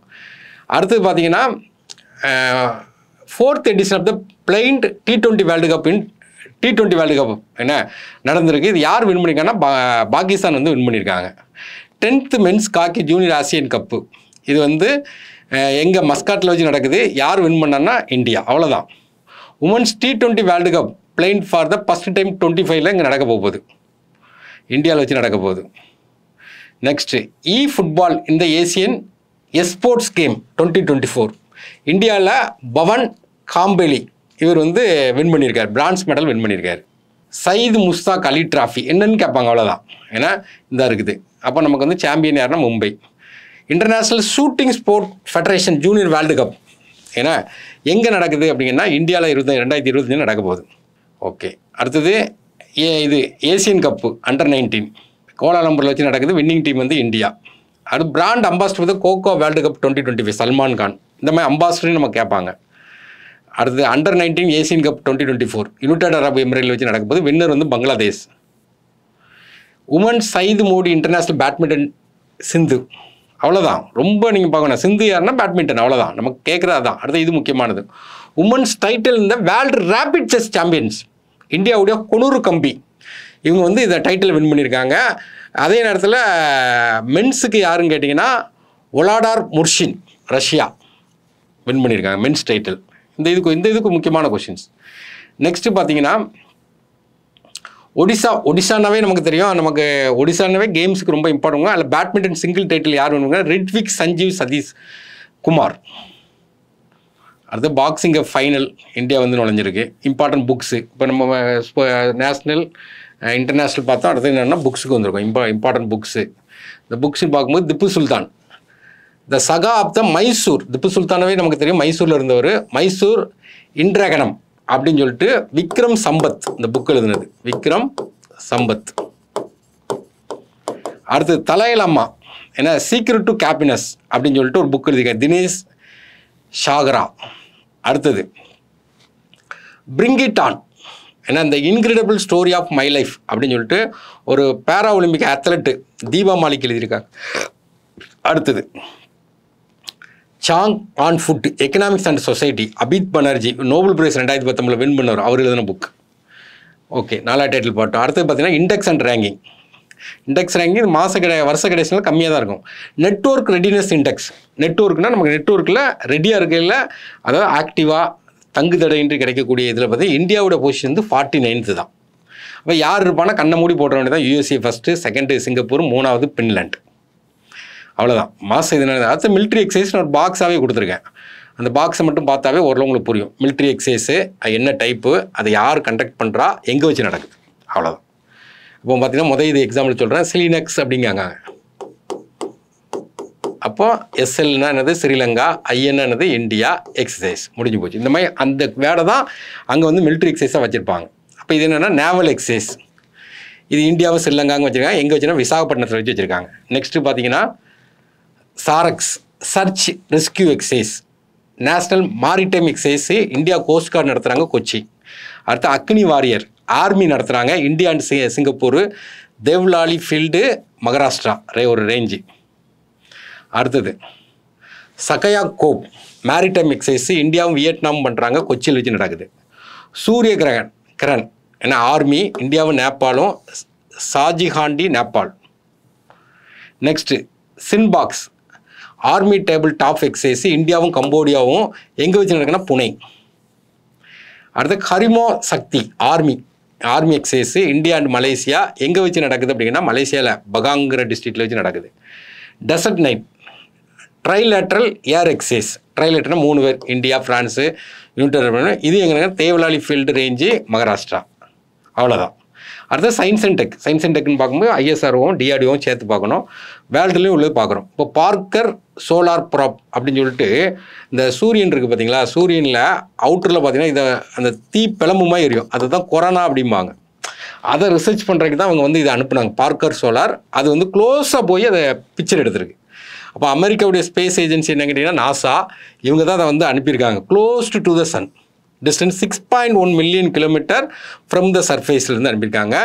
அடுத்தது பார்த்தீங்கன்னா 4th edition of the blind T20 World Cup T20 World Cup என்ன நடந்திருக்கு. இது யார் வின் பண்ணியிருக்காங்கன்னா பாகிஸ்தான் வந்து வின் பண்ணியிருக்காங்க. 10th மென்ஸ் காக்கி ஜூனியர் ஆசியன் கப்பு இது வந்து எங்கே மஸ்காட்டில் வச்சு நடக்குது. யார் வின் பண்ணான்னா இந்தியா. அவ்வளோதான். Women's T20 World cup blind for the first time 25 இங்கே நடக்க போகுது, இந்தியாவில் வச்சு நடக்க போகுது. நெக்ஸ்ட்டு ஃபுட்பால் இந்த ஏசியன் எஸ்போர்ட்ஸ் கேம் 2024 இந்தியாவில் பவன் காம்பெலி இவர் வந்து வின் பண்ணியிருக்கார், பிரான்ஸ் மெடல் வின் பண்ணியிருக்கார். சயீத் முஸ்தாக் அலி டிராஃபி என்னன்னு கேட்பாங்க, அவ்வளோதான். ஏன்னா இந்த இருக்குது. அப்போ நமக்கு வந்து சாம்பியன் யாருன்னா Mumbai. International shooting sport federation junior world cup ஏன்னா எங்கே நடக்குது அப்படிங்கன்னா இந்தியாவில் 2025 நடக்க போகுது. ஓகே, அடுத்தது இது ஏசியன் கப்பு அண்டர்-19 கோலாலம்பூரில் வச்சு நடக்குது. வின்னிங் டீம் வந்து இந்தியா. அடுத்து பிராண்ட் அம்பாசிடர் வந்து கோகோ வேர்ல்டு கப் 2025 சல்மான் கான். இந்த மாதிரி அம்பாசிடர்னு நம்ம கேட்பாங்க. அடுத்து under nineteen Asian cup 2024 United Arab எமிரேட்டில் வச்சு நடக்க போகுது. வின்னர் வந்து Bangladesh. Women Syed Modi international badminton Sindhu. அவ்வளோதான். ரொம்ப நீங்கள் பார்க்கணும், சிந்து யாருன்னா பேட்மிண்டன், அவ்வளோதான் நமக்கு கேட்குறது தான். அடுத்து இது முக்கியமானது, உமன்ஸ் டைட்டில் இந்த வேர்ல்டு ரேபிட் செஸ் சாம்பியன்ஸ் இந்தியாவுடைய கொனூரு கம்பி இவங்க வந்து இதை டைட்டில் வின் பண்ணியிருக்காங்க. அதே நேரத்தில் மென்ஸுக்கு யாருன்னு கேட்டிங்கன்னா ஒலாடார் முர்ஷின் ரஷ்யா வின் பண்ணியிருக்காங்க மென்ஸ் டைட்டில். இந்த இதுக்கு முக்கியமான கொஷின்ஸ். நெக்ஸ்ட்டு பார்த்தீங்கன்னா ஒடிசானாவே நமக்கு தெரியும். நமக்கு ஒடிசானாவே கேம்ஸுக்கு ரொம்ப இம்பார்ட்டன்ட். அதில் பேட்மிண்டன் சிங்கிள் டைட்டில் யார் வேணுங்க? ரித்விக் சஞ்சீவ் சதீஷ் குமார். அடுத்து பாக்ஸிங் ஃபைனல் இந்தியா வந்து நுழைஞ்சிருக்கு. இம்பார்ட்டன்ட் புக்ஸு இப்போ நம்ம நேஷ்னல் இன்டர்நேஷ்னல் பார்த்தோம். அடுத்து என்னென்னா புக்ஸுக்கு வந்திருக்கும் இம்பார்ட்டன்ட் புக்ஸு. இந்த புக்ஸுன்னு பார்க்கும்போது திப்பு சுல்தான் த சகா ஆஃப் த மைசூர். திப்பு சுல்தானவே நமக்கு தெரியும், மைசூரில் இருந்தவர். மைசூர் இன்ட்ராகனம் அப்படின்னு சொல்லிட்டு விக்ரம் சம்பத் இந்த புக் எழுதுனது, விக்ரம் சம்பத். அடுத்து தலையலம்மா ஏன்னா சீக்ரெட் டு ஹாப்பினஸ் அப்படின்னு சொல்லிட்டு ஒரு புக் எழுதியிருக்காரு தினேஷ் ஷாகரா. அடுத்தது பிரிங் இட் ஆன் ஏன்னா இந்த incredible story of my life அப்படின்னு சொல்லிட்டு ஒரு பேரா ஒலிம்பிக் அத்லெட்டு தீபா மாலிக் எழுதியிருக்காங்க. அடுத்தது song on food economics and society Abid Banerjee Nobel prize 2019 win பண்ணவர், அவர் எழுதின புக். ஓகே, 4 டைட்டில் பார்த்தோம். அடுத்தது பார்த்தீங்கன்னா index and ranking. Index ranking வருஷ கடைசியில் கம்மியாக தான் இருக்கும். Network readiness index. நெட்வொர்க்னால் நமக்கு நெட்வொர்க்கில் ரெடியாக இருக்கையில் அதாவது ஆக்டிவாக தங்கு தடையின்றி கிடைக்கக்கூடிய இதில் பார்த்து இந்தியாவோட பொசிஷன் வந்து 49th தான். அப்போ யார் இருப்பானா கண்ணை மூடி போடுற வேண்டியதான். யூஎஸ்ஏ ஃபஸ்ட்டு, செகண்டு சிங்கப்பூர், 3வது பின்லாண்ட். அவ்வளோதான். மாதம் இது அடுத்து மிலிட்ரி எக்ஸசைஸ்னு ஒரு பாக்ஸாகவே கொடுத்துருக்கேன். அந்த பாக்ஸை மட்டும் பார்த்தாவே ஓரளவு உங்களுக்கு புரியும். மிலிட்ரி எக்ஸசைஸு அது என்ன டைப்பு, அதை யார் கண்டக்ட் பண்ணுறா, எங்கே வச்சு நடக்குது, அவ்வளோதான். இப்போ பார்த்தீங்கன்னா இது எக்ஸாம்பிள் சொல்கிறேன். சிலினக்ஸ் அப்படிங்காங்க. அப்போ எஸ்எல்னா என்னது ஸ்ரீலங்கா, ஐஎன்னா என்னது இந்தியா, எக்ஸசைஸ் முடிஞ்சு போச்சு. இந்த மாதிரி அந்த வேடை தான் அங்கே வந்து மிலிட்ரி எக்ஸசைஸாக வச்சுருப்பாங்க. அப்போ இது என்னென்னா நேவல் எக்ஸசைஸ். இது இந்தியாவும் ஸ்ரீலங்காங்க வச்சுருக்காங்க. எங்கே வச்சுன்னா விசாகப்பட்டினத்தில் வச்சு வச்சுருக்காங்க. நெக்ஸ்ட்டு பார்த்தீங்கன்னா SAREX search rescue exercise, national maritime exercise India coast guard நடத்துகிறாங்க கொச்சி. அடுத்து அக்னி வாரியர் ஆர்மி நடத்துகிறாங்க India and Singapore, Devlali field Maharashtra ஒரு ரேஞ்சு. அடுத்தது சகயா கோப் மேரிடைம் எக்ஸசைஸு இந்தியாவும் வியட்நாமும் பண்ணுறாங்க, கொச்சியில் வச்சு நடக்குது. சூரிய கிரண் ஏன்னா ஆர்மி இந்தியாவும் நேபாளும், Saljhandi Nepal. Next CINBAX army table top exercise இந்தியாவும் கம்போடியாவும் எங்கே வச்சு நடக்குன்னா புனே. அடுத்து Harimau Shakti army army exercise India and Malaysia எங்கே வச்சு நடக்குது அப்படின்னா மலேசியாவில் பகாங்கிற டிஸ்ட்ரிக்டில் வச்சு நடக்குது. Desert knight trilateral air exercise. ட்ரைலேட்டர்னா 3 பேர், இந்தியா, ஃப்ரான்ஸு, யூனிட். இது எங்கன்னா தேவலாலி ஃபீல்டு ரேஞ்சு, மகாராஷ்டிரா. அவ்வளோதான். அடுத்து science and tech. Science and டெக்னு பார்க்கும்போது ஐஎஸ்ஆர்ஓவும் டிஆர்டிஓவும் சேர்த்து பார்க்கணும். வேர்ல்டுலேயும் உள்ளது பார்க்குறோம். இப்போ பார்க்கர் சோலார் ப்ராப் அப்படின்னு சொல்லிட்டு இந்த சூரியன் இருக்குது பார்த்தீங்களா, சூரியனில் அவுட்டரில் பார்த்தீங்கன்னா இதை அந்த தீ பிளம்புமாக எரியும், அதுதான் கொரோனா அப்படிம்பாங்க. அதை ரிசர்ச் பண்ணுறதுக்கு தான் அவங்க வந்து இதை அனுப்புனாங்க, பார்க்கர் சோலார். அது வந்து க்ளோஸாக போய் அதை பிக்சர் எடுத்துருக்கு. அப்போ அமெரிக்காவுடைய ஸ்பேஸ் ஏஜென்சி என்ன கேட்டிங்கன்னா நாசா, இவங்க தான் அதை வந்து அனுப்பியிருக்காங்க close to the sun, distance 6.1 million kilometre from the சர்ஃபேஸ்லேருந்து அனுப்பியிருக்காங்க.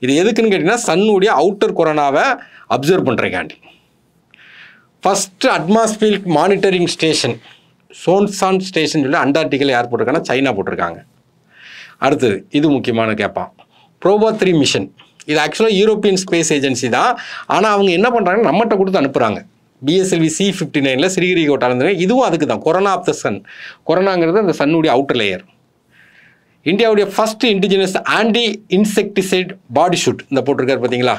இது எதுக்குன்னு கேட்டிங்கன்னா சன்னுடைய அவுட்டர் கொரோனாவை அப்சர்வ் பண்ணுறக்காண்டி. ஃபஸ்ட்டு அட்மாஸ்பியரிக் மானிட்டரிங் ஸ்டேஷன் சோன்சான் ஸ்டேஷன் சொல்லி அண்டார்டிகாவில் யார் போட்டிருக்காங்கன்னா சைனா போட்டிருக்காங்க. அடுத்தது இது முக்கியமான கேட்பான், ப்ரோபா 3 மிஷன். இது ஆக்சுவலாக யூரோப்பியன் ஸ்பேஸ் ஏஜென்சி தான். ஆனால் அவங்க என்ன பண்ணுறாங்கன்னா நம்மகிட்ட கொடுத்து அனுப்புகிறாங்க. பிஎஸ்எல்வி C-59 ஸ்ரீஹரிகோட்டா இருந்தது. இதுவும் அதுக்கு தான், கொரோனா ஆஃப் த சன். கொரோனாங்கிறது அந்த சன்னுடைய அவுட்டர் லேயர். இந்தியாவுடைய ஃபஸ்ட்டு இண்டிஜினஸ் ஆன்டி இன்செக்டிசைட் பாடி ஷூட் இந்த போட்டிருக்காரு பார்த்தீங்களா,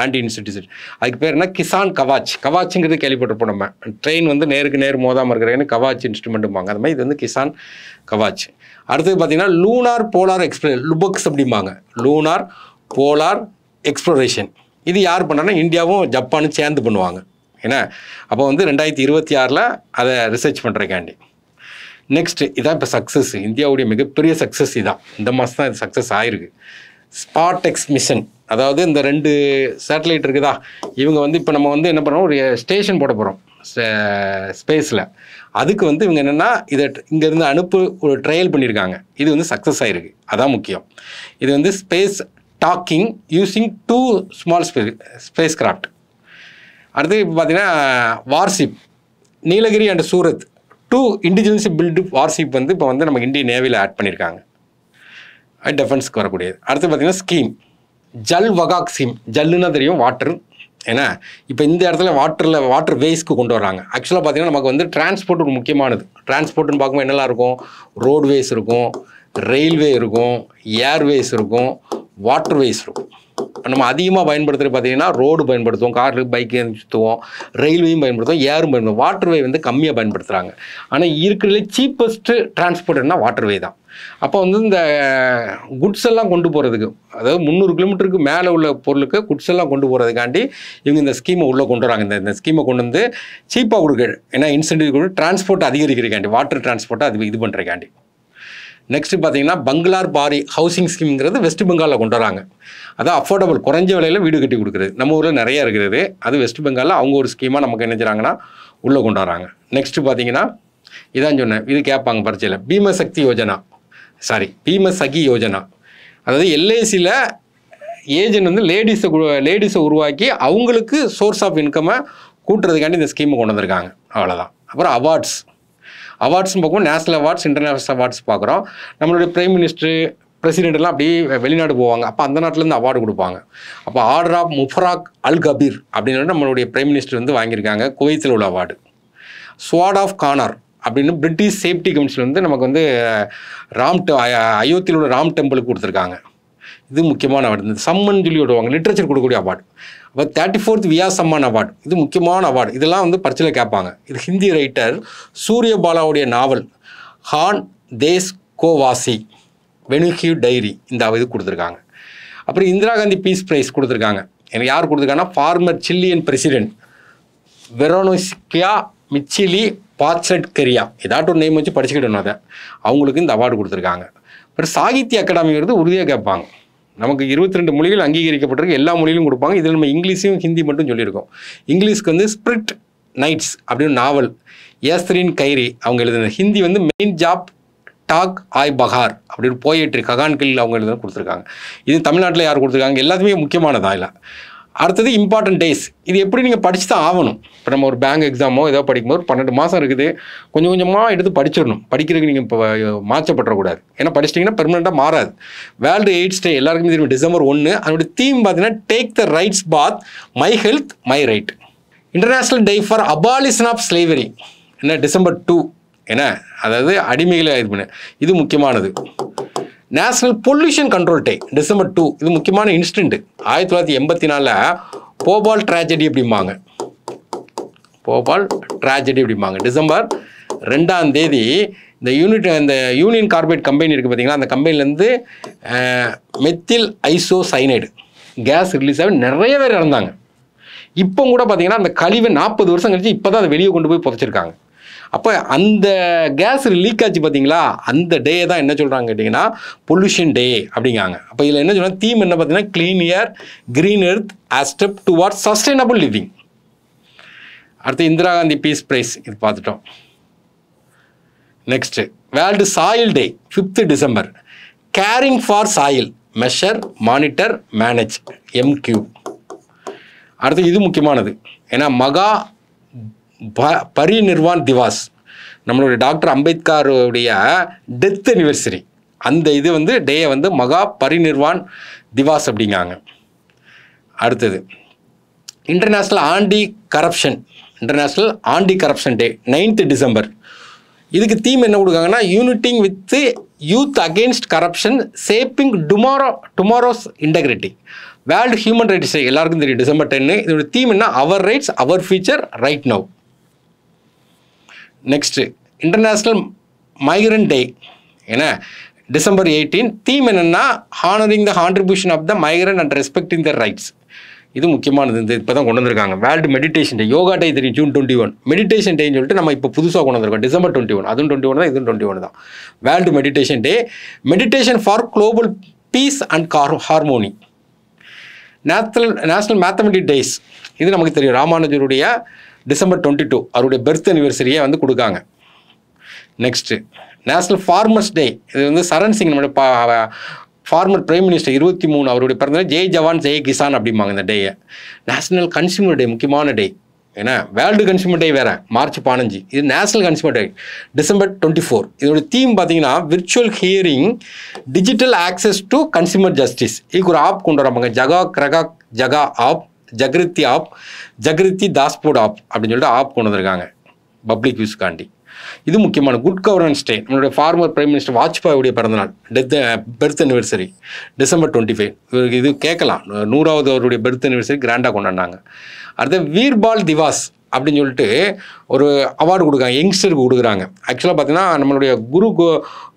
ஆன்டி இன்செக்டிசைட். அதுக்கு பேர் என்ன, கிசான் கவாச். கவாச்சுங்கிறது கேள்விப்பட்டிருப்போம் நம்ம. ட்ரெயின் வந்து நேருக்கு நேர் மோதாமல் இருக்கிறேன்னு கவாச் இன்ஸ்ட்ருமெண்ட்டும்பாங்க. அது மாதிரி இது வந்து கிசான் கவாச். அடுத்தது பார்த்தீங்கன்னா லூனார் போலார் லுபக்ஸ் அப்படிம்பாங்க, லூனார் போலார் எக்ஸ்ப்ளோரேஷன். இது யார் பண்ணுறாங்கன்னா இந்தியாவும் ஜப்பானும் சேர்ந்து பண்ணுவாங்க. ஏன்னா அப்போ வந்து 2026 அதை ரிசர்ச் பண்ணுறக்காண்டி. நெக்ஸ்ட்டு இதான் இப்போ சக்ஸஸ், இந்தியாவுடைய மிகப்பெரிய சக்ஸஸ் இதான். இந்த மாதம் தான் இது சக்ஸஸ் ஆகிருக்கு. ஸ்பார்டெக்ஸ் மிஷன், அதாவது இந்த 2 சேட்டலைட் இருக்குதா, இவங்க வந்து இப்போ நம்ம வந்து என்ன பண்ணுறோம், ஒரு ஸ்டேஷன் போட போகிறோம் ஸ்பேஸில். அதுக்கு வந்து இவங்க என்னென்னா இதை இங்கேருந்து ஒரு ட்ரையல் பண்ணியிருக்காங்க. இது வந்து சக்ஸஸ் ஆகிருக்கு, அதான் முக்கியம். இது வந்து space docking using 2 small spacecraft. அடுத்து இப்போ பார்த்தீங்கன்னா warship, Nilgiri and Surat 2 indigenous build warship வந்து இப்போ வந்து நம்ம இந்தியன் நேவியில் ஆட் பண்ணியிருக்காங்க, டிஃபென்ஸ்க்கு வரக்கூடியது. அடுத்து பார்த்தீங்கன்னா ஸ்கீம் ஜல் வகாக் ஸ்கீம். ஜல்லுன்னா தெரியும், வாட்டர். ஏன்னா இப்போ இந்த இடத்துல வாட்டர் வேஸ்க்கு கொண்டு வராங்க. ஆக்சுவலாக பார்த்தீங்கன்னா நமக்கு வந்து டிரான்ஸ்போர்ட் ஒரு முக்கியமானது. டிரான்ஸ்போர்ட்னு பார்க்கும்போது என்னெல்லாம் இருக்கும், ரோட்வேஸ் இருக்கும், ரயில்வே இருக்கும், ஏர்வேஸ் இருக்கும், வாட்டர்வேஸ் இருக்கும். இப்போ நம்ம அதிகமாக பயன்படுத்துகிறது பார்த்தீங்கன்னா ரோடு பயன்படுத்துவோம், காரு பைக்கு சுற்றுவோம், ரயில்வேயும் பயன்படுத்துவோம், ஏரும் பயன்படுத்துவோம். வாட்டர்வே வந்து கம்மியாக பயன்படுத்துகிறாங்க. ஆனால் இருக்கிறதுல சீப்பஸ்ட்டு டிரான்ஸ்போர்ட்னா வாட்டர்வே தான். அப்போ வந்து இந்த குட்ஸ் எல்லாம் கொண்டு போகிறதுக்கு, அதாவது 300 கிலோமீட்டருக்கு மேலே உள்ள பொருளுக்கு குட்ஸ் எல்லாம் கொண்டு போகிறதுக்காண்டி இவங்க இந்த ஸ்கீமை உள்ளே கொண்டு வராங்க. இந்த ஸ்கீமை கொண்டு வந்து சீப்பாக கொடுக்க, ஏன்னா இன்சென்டிவ் கொண்டு டிரான்ஸ்போர்ட் அதிகரிக்கிறதுக்காண்டி, வாட்டர் டிரான்ஸ்போர்ட்டை அது இது பண்ணுறதுக்காண்டி. நெக்ஸ்ட்டு பார்த்தீங்கன்னா பங்களார் பாரி ஹவுசிங் ஸ்கீம்ங்கிறது வெஸ்ட் பெங்காலில் கொண்டு வராங்க. அதான் அஃபோர்டபுள், குறைஞ்ச விலையில் வீடு கட்டி கொடுக்குறது. நம்ம ஊரில் நிறையா இருக்கிறது, அது வெஸ்ட் பெங்காலில் அவங்க ஒரு ஸ்கீமாக நமக்கு என்ன செய்கிறாங்கன்னா உள்ளே கொண்டு வராங்க. நெக்ஸ்ட்டு பார்த்தீங்கன்னா இதான் சொன்னேன், இது கேட்பாங்க பரீட்சையில், பீமசக்தி யோஜனா, பீமசகி யோஜனா. அதாவது எல்ஐசியில் ஏஜென்ட் வந்து லேடிஸை உருவாக்கி அவங்களுக்கு சோர்ஸ் ஆஃப் இன்கம்மை கூட்டுறதுக்காண்டி இந்த ஸ்கீமை கொண்டு வந்திருக்காங்க. அவ்வளோதான். அப்புறம் அவார்ட்ஸ்னு பார்க்கும்போது நேஷனல் அவார்ட்ஸ், இன்டர்நேஷ்னல் அவார்ட்ஸ் பார்க்குறோம். நம்மளுடைய பிரைம் மினிஸ்டர், பிரசிடென்ட்லாம் அப்படியே வெளிநாடு போவாங்க, அப்போ அந்த நாட்டிலேருந்து அவார்டு கொடுப்பாங்க. அப்போ ஆர்டர் ஆஃப் முஃபராக் அல் கபீர் அப்படின்னு நம்மளுடைய பிரைம் மினிஸ்டர் வந்து வாங்கியிருக்காங்க, குவைத்தில் உள்ள அவார்டு. ஸ்வாட் ஆஃப் கானார் அப்படின்னு பிரிட்டிஷ் சேஃப்டி கவுன்சில் வந்து நமக்கு வந்து அயோத்தியில் உள்ள ராம் டெம்பிளுக்கு கொடுத்துருக்காங்க. இது முக்கியமான அவார்டு. இந்த சம்மன் சொல்லி விடுவாங்க, லிட்ரேச்சர் கொடுக்கக்கூடிய அவார்டு. அப்போ 34th வியா சம்மான் அவார்டு, இது முக்கியமான அவார்டு. இதெல்லாம் வந்து பரீட்சையில் கேட்பாங்க. இது ஹிந்தி ரைட்டர் சூரியபாலாவுடைய நாவல் ஹான் தேஸ் கோவாசி வெனுஹியூ டைரி, இந்த இது கொடுத்துருக்காங்க. அப்புறம் இந்திரா காந்தி பீஸ் ப்ரைஸ் கொடுத்துருக்காங்க. எனக்கு யார் கொடுத்துருக்காங்கன்னா ஃபார்மர் சில்லியன் பிரசிடென்ட் வெரோனோஸ்கியா மிச்சிலி பாட்சட்கரியா, ஏதாட்டும் ஒரு நேம் வச்சு படிச்சுக்கிட்டோம். அதை அவங்களுக்கு இந்த அவார்டு கொடுத்துருக்காங்க. அப்புறம் சாகித்ய அகாடமி விருது உறுதியாக கேட்பாங்க. நமக்கு 22 மொழிகள் அங்கீகரிக்கப்பட்டிருக்கு, எல்லா மொழியிலும் கொடுப்பாங்க. இதில் நம்ம இங்கிலீஷையும் ஹிந்தி மட்டும் சொல்லியிருக்கோம். இங்கிலீஷ்க்கு வந்து ஸ்பிரிட் நைட்ஸ் அப்படின்னு நாவல் ஏஸ்தரின் கைரி அவங்க எழுதுன. ஹிந்தி வந்து மெயின் ஜாப் டாக் ஆய் பகார் அப்படின்னு போயிட்டு ககான்கில் அவங்க எழுதுன கொடுத்துருக்காங்க. இது தமிழ்நாட்டில் யார் கொடுத்துருக்காங்க, எல்லாத்துமே முக்கியமானதா இல்லை. அடுத்தது இம்பார்ட்டன்ட் டேஸ். இது எப்படி நீங்கள் படித்து தான் ஆகணும். இப்போ நம்ம ஒரு பேங்க் எக்ஸாமோ ஏதோ படிக்கும்போது 12 மாதம் இருக்குது, கொஞ்சம் கொஞ்சமாக எடுத்து படிச்சிடணும். படிக்கிறதுக்கு நீங்கள் இப்போ மாற்றப்படக்கூடாது. ஏன்னா படிச்சிட்டிங்கன்னா பெர்மனெண்ட்டாக மாறாது. வேர்ல்டு எய்ட்ஸ் டே எல்லாருக்குமே தெரியும், December 1. அதனுடைய தீம் பார்த்தீங்கன்னா take the rights path, my health my right. International Day for Abolition of Slavery என்ன December 2. ஏன்னா அதாவது அடிமைகளை இது பண்ணு, இது முக்கியமானது. நேஷனல் பொல்யூஷன் கண்ட்ரோல் டே டிசம்பர் 2. இது முக்கியமான இன்சிடென்ட். 1984 போபால் ட்ராஜடி அப்படிம்பாங்க. போபால் ட்ராஜடி அப்படிம்பாங்க. டிசம்பர் 2 இந்த யூனியன் கார்பைட் கம்பெனி இருக்குது பார்த்தீங்களா, அந்த கம்பெனிலேருந்து மெத்தில் ஐசோசைனைடு கேஸ் ரிலீஸ் ஆகி நிறைய பேர் இறந்தாங்க. இப்போ கூட பார்த்தீங்கன்னா அந்த கழிவை 40 வருஷம் கழிச்சு இப்போ தான் அதை வெளியே கொண்டு போய் புதைச்சிருக்காங்க. அப்போ அந்த கேஸ் லீக் ஆச்சு பார்த்தீங்களா, அந்த டே தான் என்ன சொல்கிறாங்க கேட்டிங்கன்னா பொல்யூஷன் டே அப்படிங்காங்க. அப்போ இதில் என்ன சொல்கிறாங்க, தீம் என்ன பார்த்தீங்கன்னா clean air green earth as step towards sustainable living. அடுத்து இந்திரா காந்தி பீஸ் ப்ரைஸ் இது பார்த்துட்டோம். Next world soil day 5th December. Carrying for soil measure monitor manage MQ. அடுத்து இது முக்கியமானது, ஏன்னா மகா பரிநிர்வான் திவாஸ், நம்மளுடைய டாக்டர் அம்பேத்கருடைய டெத் அனிவர்சரி. அந்த இது டேயை மகா பரிநிர்வான் திவாஸ் அப்படிங்காங்க. அடுத்தது international anti corruption day 9th December. இதுக்கு தீம் என்ன கொடுக்காங்கன்னா uniting with youth against corruption shaping tomorrow's integrity. World human rights day எல்லாருக்கும் தெரியும், டிசம்பர் 10. இதோட தீம் என்ன, our rights our future right now. Next international migrant day, ஏன்னா December 18. Theme என்னென்னா honouring the contribution of the migrant and respecting the rights. இது முக்கியமானது. இந்த இப்போ தான் கொண்டு வந்திருக்காங்க. வேர்ல்டு மெடிடேஷன் டே, யோகா டே தெரியும் June 21. மெடிடேஷன் டேன்னு சொல்லிட்டு நம்ம இப்போ புதுசாக கொண்டு வந்திருக்கோம் டிசம்பர் 21. அதுவும் 21 தான், இதுவும் 21 தான். World meditation Day. Meditation for global peace and harmony. National mathematic days, இது நமக்கு தெரியும், ராமானுஜருடைய டிசம்பர் 22 அவருடைய பர்த் அனிவர்சரியை கொடுக்காங்க. நெக்ஸ்ட்டு நேஷ்னல் ஃபார்மர்ஸ் டே, இது சரண் சிங் நம்மளுடைய ஃபார்மர் பிரைம் மினிஸ்டர் 23 அவருடைய பிறந்தநாள். ஜெய் ஜவான் ஜெய் கிசான் அப்படிம்பாங்க இந்த டேயை. நேஷ்னல் கன்சியூமர் டே முக்கியமான டே, ஏன்னா வேர்ல்டு கன்சியூமர் டே வேறு March 15. இது நேஷ்னல் கன்சியூமர் டே டிசம்பர் 24. இதோட தீம் பார்த்தீங்கன்னா virtual hearing digital access to consumer justice. இதுக்கு ஒரு ஆப் கொண்டு வராங்க, ஜகா ஆப், ஜக்ரித்தி தாஸ்போர்ட் ஆப் அப்படின்னு சொல்லிட்டு ஆப் கொண்டு வந்திருக்காங்க பப்ளிக் யூஸ்க்காண்டி. இது முக்கியமான குட் கவர்னன்ஸ் டே. நம்மளுடைய ஃபார்மர் பிரைம் மினிஸ்டர் வாஜ்பாயுடைய பிறந்தநாள் பர்த் அனிவர்சரி டிசம்பர் 25. இவருக்கு இது கேட்கலாம், 100வது அவருடைய பர்த் அனிவர்சரி கிராண்டாக கொண்டாடினாங்க. அடுத்த வீர்பால் திவாஸ் அப்படின்னு சொல்லிட்டு ஒரு அவார்டு கொடுக்குறாங்க, யங்ஸ்டருக்கு கொடுக்குறாங்க. ஆக்சுவலாக பார்த்தீங்கன்னா நம்மளுடைய குரு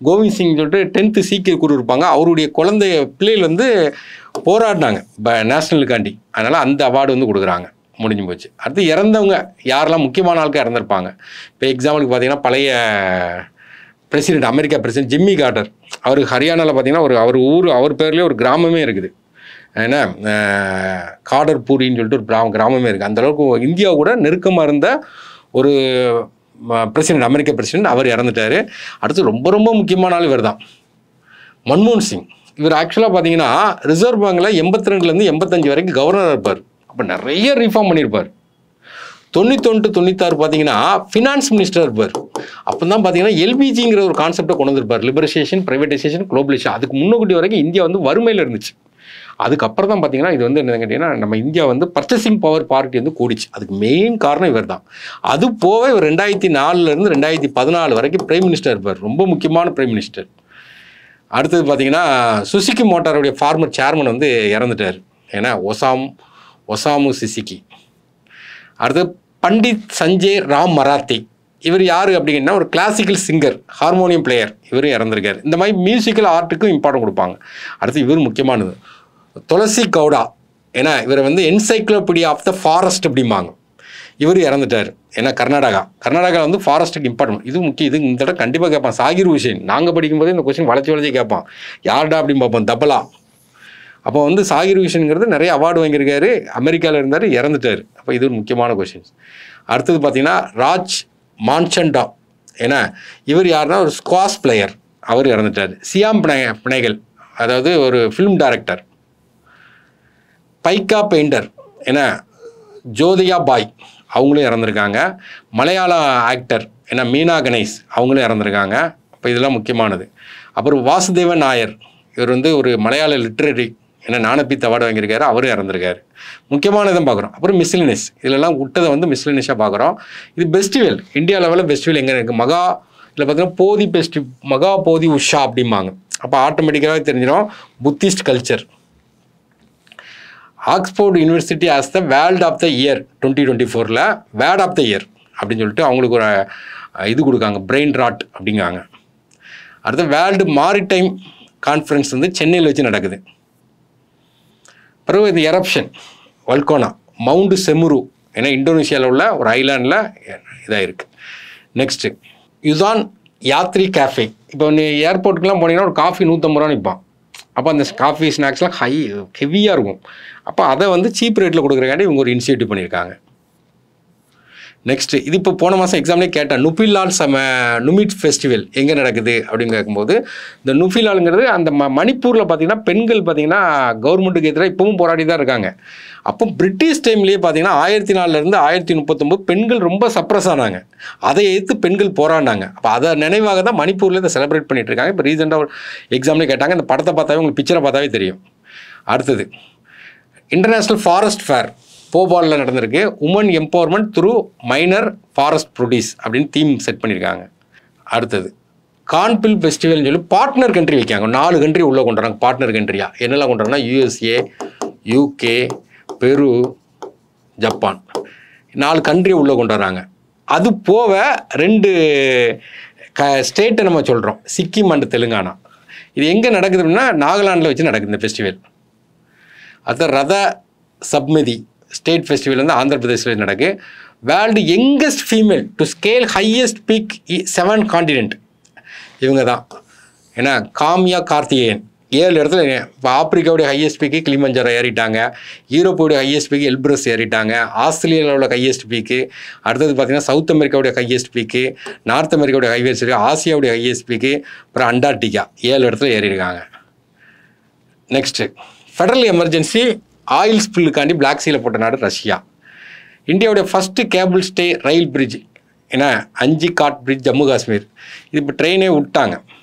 கோவிந்த் சிங் சொல்லிட்டு 10th சீக்கிய குரு இருப்பாங்க, அவருடைய பிள்ளைகள் போராடினாங்க நேஷ்னலுக்காண்டி. அதனால் அந்த அவார்டு கொடுக்குறாங்க. முடிஞ்சு போச்சு. அடுத்து இறந்தவங்க யாரெல்லாம் முக்கியமான ஆளுக்கு இறந்துருப்பாங்க. இப்போ எக்ஸாம்பிளுக்கு பார்த்தீங்கன்னா பழைய president, America president Jimmy Carter. அவர் ஹரியானாவில் பார்த்தீங்கன்னா அவர் பேர்லேயே ஒரு கிராமமே இருக்குது, ஏன்னா காடர்பூரின்னு சொல்லிட்டு ஒரு கிராமமே இருக்குது. அந்தளவுக்கு இந்தியா கூட நெருக்கமாக இருந்த ஒரு பிரசிடென்ட், அமெரிக்க பிரசிடென்ட், அவர் இறந்துட்டார். அடுத்து ரொம்ப ரொம்ப முக்கியமான ஆள் இவர் தான், மன்மோகன் சிங். இவர் ஆக்சுவலாக பார்த்தீங்கன்னா ரிசர்வ் பேங்கில் 82லேருந்து 85 வரைக்கும் கவர்னராக இருப்பார். அப்போ நிறைய ரீஃபார்ம் பண்ணியிருப்பார். 91-96 பார்த்தீங்கன்னா ஃபினான்ஸ் மினிஸ்டர் இருப்பார். அப்போ தான் பார்த்தீங்கன்னா எல்பிஜிங்கிற ஒரு கான்செப்டை கொண்டு வந்திருப்பார், லிபரலைசேஷன், ப்ரைவேட்டைசேஷன், குளோபலைசேஷன். அதுக்கு முன்னோட்டி வரைக்கும் இந்தியா வறுமையில் இருந்துச்சு. அதுக்கப்புறம் தான் பார்த்தீங்கன்னா இது என்ன கேட்டிங்கன்னா நம்ம இந்தியா பர்ச்சேசிங் பவர் பார்ட்டி கூடிச்சு. அதுக்கு மெயின் காரணம் இவர் தான். அது போக இவர் 2004லேருந்து 2014 வரைக்கும் பிரைம் மினிஸ்டர் இருப்பார், ரொம்ப முக்கியமான பிரைம் மினிஸ்டர். அடுத்தது பார்த்தீங்கன்னா சுசுகி மோட்டாருடைய ஃபார்மர் சேர்மன் இறந்துட்டார், ஏன்னா ஒசாமு சுசுகி. அடுத்து பண்டிட் சஞ்சய் ராம் மராத்தி. இவர் யார் அப்படின்னா ஒரு கிளாசிக்கல் சிங்கர், ஹார்மோனியம் பிளேயர். இவரும் இறந்துருக்காரு. இந்த மாதிரி மியூசிக்கல் ஆர்ட்டுக்கும் இம்பார்ட்டன்ட் கொடுப்பாங்க. அடுத்து இவர் முக்கியமானது துளசி கவுடா, ஏன்னா இவர் என்சைக்ளோபீடியா ஆஃப் த ஃபாரஸ்ட் அப்படிம்பாங்க. இவர் இறந்துட்டார், ஏன்னா கர்நாடகா ஃபாரஸ்ட்டுக்கு இம்பார்ட்டன்ட். இது முக்கியம். இது இந்த தடவை கண்டிப்பாக கேட்பான். சாகிர் ஹுசேன், நாங்கள் படிக்கும்போது இந்த கொஸ்டின் வளைச்சி கேட்பான், யார்டா அப்படின்னு பார்ப்போம், தபலா. அப்போ சாகிர் ஹுசேனுங்கிறது நிறைய அவார்டு வாங்கியிருக்காரு, அமெரிக்காவில் இருந்தார், இறந்துட்டார். அப்போ இது ஒரு முக்கியமான கொஸ்டின்ஸ். அடுத்தது பார்த்தீங்கன்னா ராஜ் மான்சண்டா, ஏன்னா இவர் யாருன்னா ஒரு ஸ்குவாஷ் பிளேயர், அவர் இறந்துட்டார். சியாம் பிணைகள், அதாவது ஒரு ஃபிலிம் டைரக்டர். பைக்கா பெயிண்டர், ஏன்னா ஜோதியா பாய், அவங்களும் இறந்துருக்காங்க. மலையாள ஆக்டர், ஏன்னா மீனா கணேஷ், அவங்களும் இறந்துருக்காங்க. அப்போ இதெல்லாம் முக்கியமானது. அப்புறம் வாசுதேவன் நாயர், இவர் ஒரு மலையாள லிட்ரரி, ஏன்னா ஞானபீத் அவார்டு வாங்கியிருக்காரு, அவரும் இறந்துருக்காரு. முக்கியமானதான் பார்க்குறோம். அப்புறம் மிஸ்லினஸ், இதெல்லாம் விட்டதை மிஸ்லினஸாக பார்க்குறோம். இது பெஸ்டிவல், இந்தியா லெவலில் பெஸ்டிவல் எங்கே இருக்குது, இல்லை பார்த்தீங்கன்னா மகா போதி உஷா அப்படிம்பாங்க. அப்போ ஆட்டோமேட்டிக்காகவே தெரிஞ்சிடும் Buddhist culture. Oxford University as the world of the year 2024 word of the year அப்படின்னு சொல்லிட்டு அவங்களுக்கு ஒரு இது கொடுக்காங்க, பிரெயின் ராட் அப்படிங்காங்க. அடுத்து வேர்ல்டு மாரிடைம் கான்ஃபரன்ஸ் வந்து சென்னையில் வச்சு நடக்குது. பிறகு இந்த எரப்ஷன் வல்கோனா மவுண்ட் செமுரு, ஏன்னா இந்தோனேஷியாவில் உள்ள ஒரு ஐலாண்டில் இதாக இருக்குது. Next Udan Yatri cafe. இப்போ நீ ஏர்போர்ட்டுக்கெலாம் போனீங்கன்னா ஒரு காஃபி 150 ரூபா நிற்பான். அப்போ அந்த காஃபி ஸ்நாக்ஸ்லாம் ஹெவியாக இருக்கும். அப்போ அதை வந்து சீப் ரேட்டில் கொடுக்குறக்காண்டி இவங்க ஒரு இனிஷியேட்டிவ் பண்ணியிருக்காங்க. நெக்ஸ்ட்டு இது இப்போ போன மாதம் எக்ஸாம்லேயே கேட்டேன், நுஃபிலால் நுமிட் ஃபெஸ்டிவல் எங்கே நடக்குது அப்படின்னு கேட்கும்போது, இந்த நுஃபிலாலுங்கிறது அந்த மணிப்பூரில் பார்த்திங்கன்னா பெண்கள் பார்த்திங்கன்னா கவர்மெண்ட்டுக்கு எதிராக இப்பவும் போராடி தான் இருக்காங்க. அப்போ பிரிட்டிஷ் டைம்லேயே பார்த்திங்கன்னா 1004 1039 பெண்கள் ரொம்ப சப்ரஸ் ஆனாங்க. அதை எதிர்த்து பெண்கள் போராடினாங்க. அப்போ அதை நினைவாக தான் மணிப்பூரில் இதை செலிப்ரேட் பண்ணிகிட்டு இருக்காங்க. இப்போ ரீசெண்டாக ஒரு எக்ஸாம்லேயே கேட்டாங்க, இந்த படத்தை பார்த்தாவே உங்களுக்கு பிக்சரை பார்த்தாவே தெரியும். அடுத்தது இன்டர்நேஷ்னல் ஃபாரஸ்ட் ஃபேர் போபாலில் நடந்திருக்கு. Women empowerment through minor forest produce அப்படின்னு தீம் செட் பண்ணியிருக்காங்க. அடுத்தது கான்பில் ஃபெஸ்டிவல்னு சொல்லி பார்ட்னர் கண்ட்ரி வைக்காங்க. 4 கண்ட்ரி உள்ளே கொண்டு வராங்க பார்ட்னர் கண்ட்ரியாக. என்னெல்லாம் கொண்டு வராங்கன்னா USA, UK, பெரு, ஜப்பான் 4 கண்ட்ரி உள்ளே கொண்டு வராங்க. அது போக 2 ஸ்டேட்டை நம்ம சொல்கிறோம், சிக்கிம் அண்ட் தெலுங்கானா. இது எங்கே நடக்குது அப்படின்னா நாகாலாண்டில் வச்சு நடக்குது இந்த ஃபெஸ்டிவல். அடுத்த ரத சப்மதி ஸ்டேட் ஃபெஸ்டிவல் வந்து ஆந்திர பிரதேசில் நடக்கு. World youngest female to scale highest peak 7 continent இவங்க தான். ஏன்னா காமியா கார்த்திகேயன் 7 இடத்துல. இப்போ ஆப்பிரிக்காவுடைய ஹையஸ்ட் பீக்கு கிளிமஞ்சாரோ ஏறிட்டாங்க, யூரோப்போடைய ஹையஸ்ட் பீக்கு எல்ப்ரஸ் ஏறிட்டாங்க, ஆஸ்திரேலியாவோட ஹையஸ்ட் பீக்கு, அடுத்தது பார்த்திங்கன்னா சவுத் அமெரிக்காவுடைய ஹையஸ்ட் பீக்கு, நார்த் அமெரிக்காவுடைய ஹையஸ்ட் பீக்கு, ஆசியாவுடைய ஹையஸ்ட் பீக்கு, அப்புறம் அண்டார்டிகா 7 இடத்துல ஏறியிருக்காங்க. நெக்ஸ்ட்டு ஃபெடரல் எமர்ஜென்சி ஆயில் ஸ்பில்லுக்காண்டி பிளாக் சீல போட்ட நாடு ரஷ்யா. இந்தியாவுடைய first cable stay rail bridge ஏன்னா 5 காட் பிரிட்ஜ் ஜம்மு காஷ்மீர். இது இப்போ ட்ரெயினே விட்டாங்க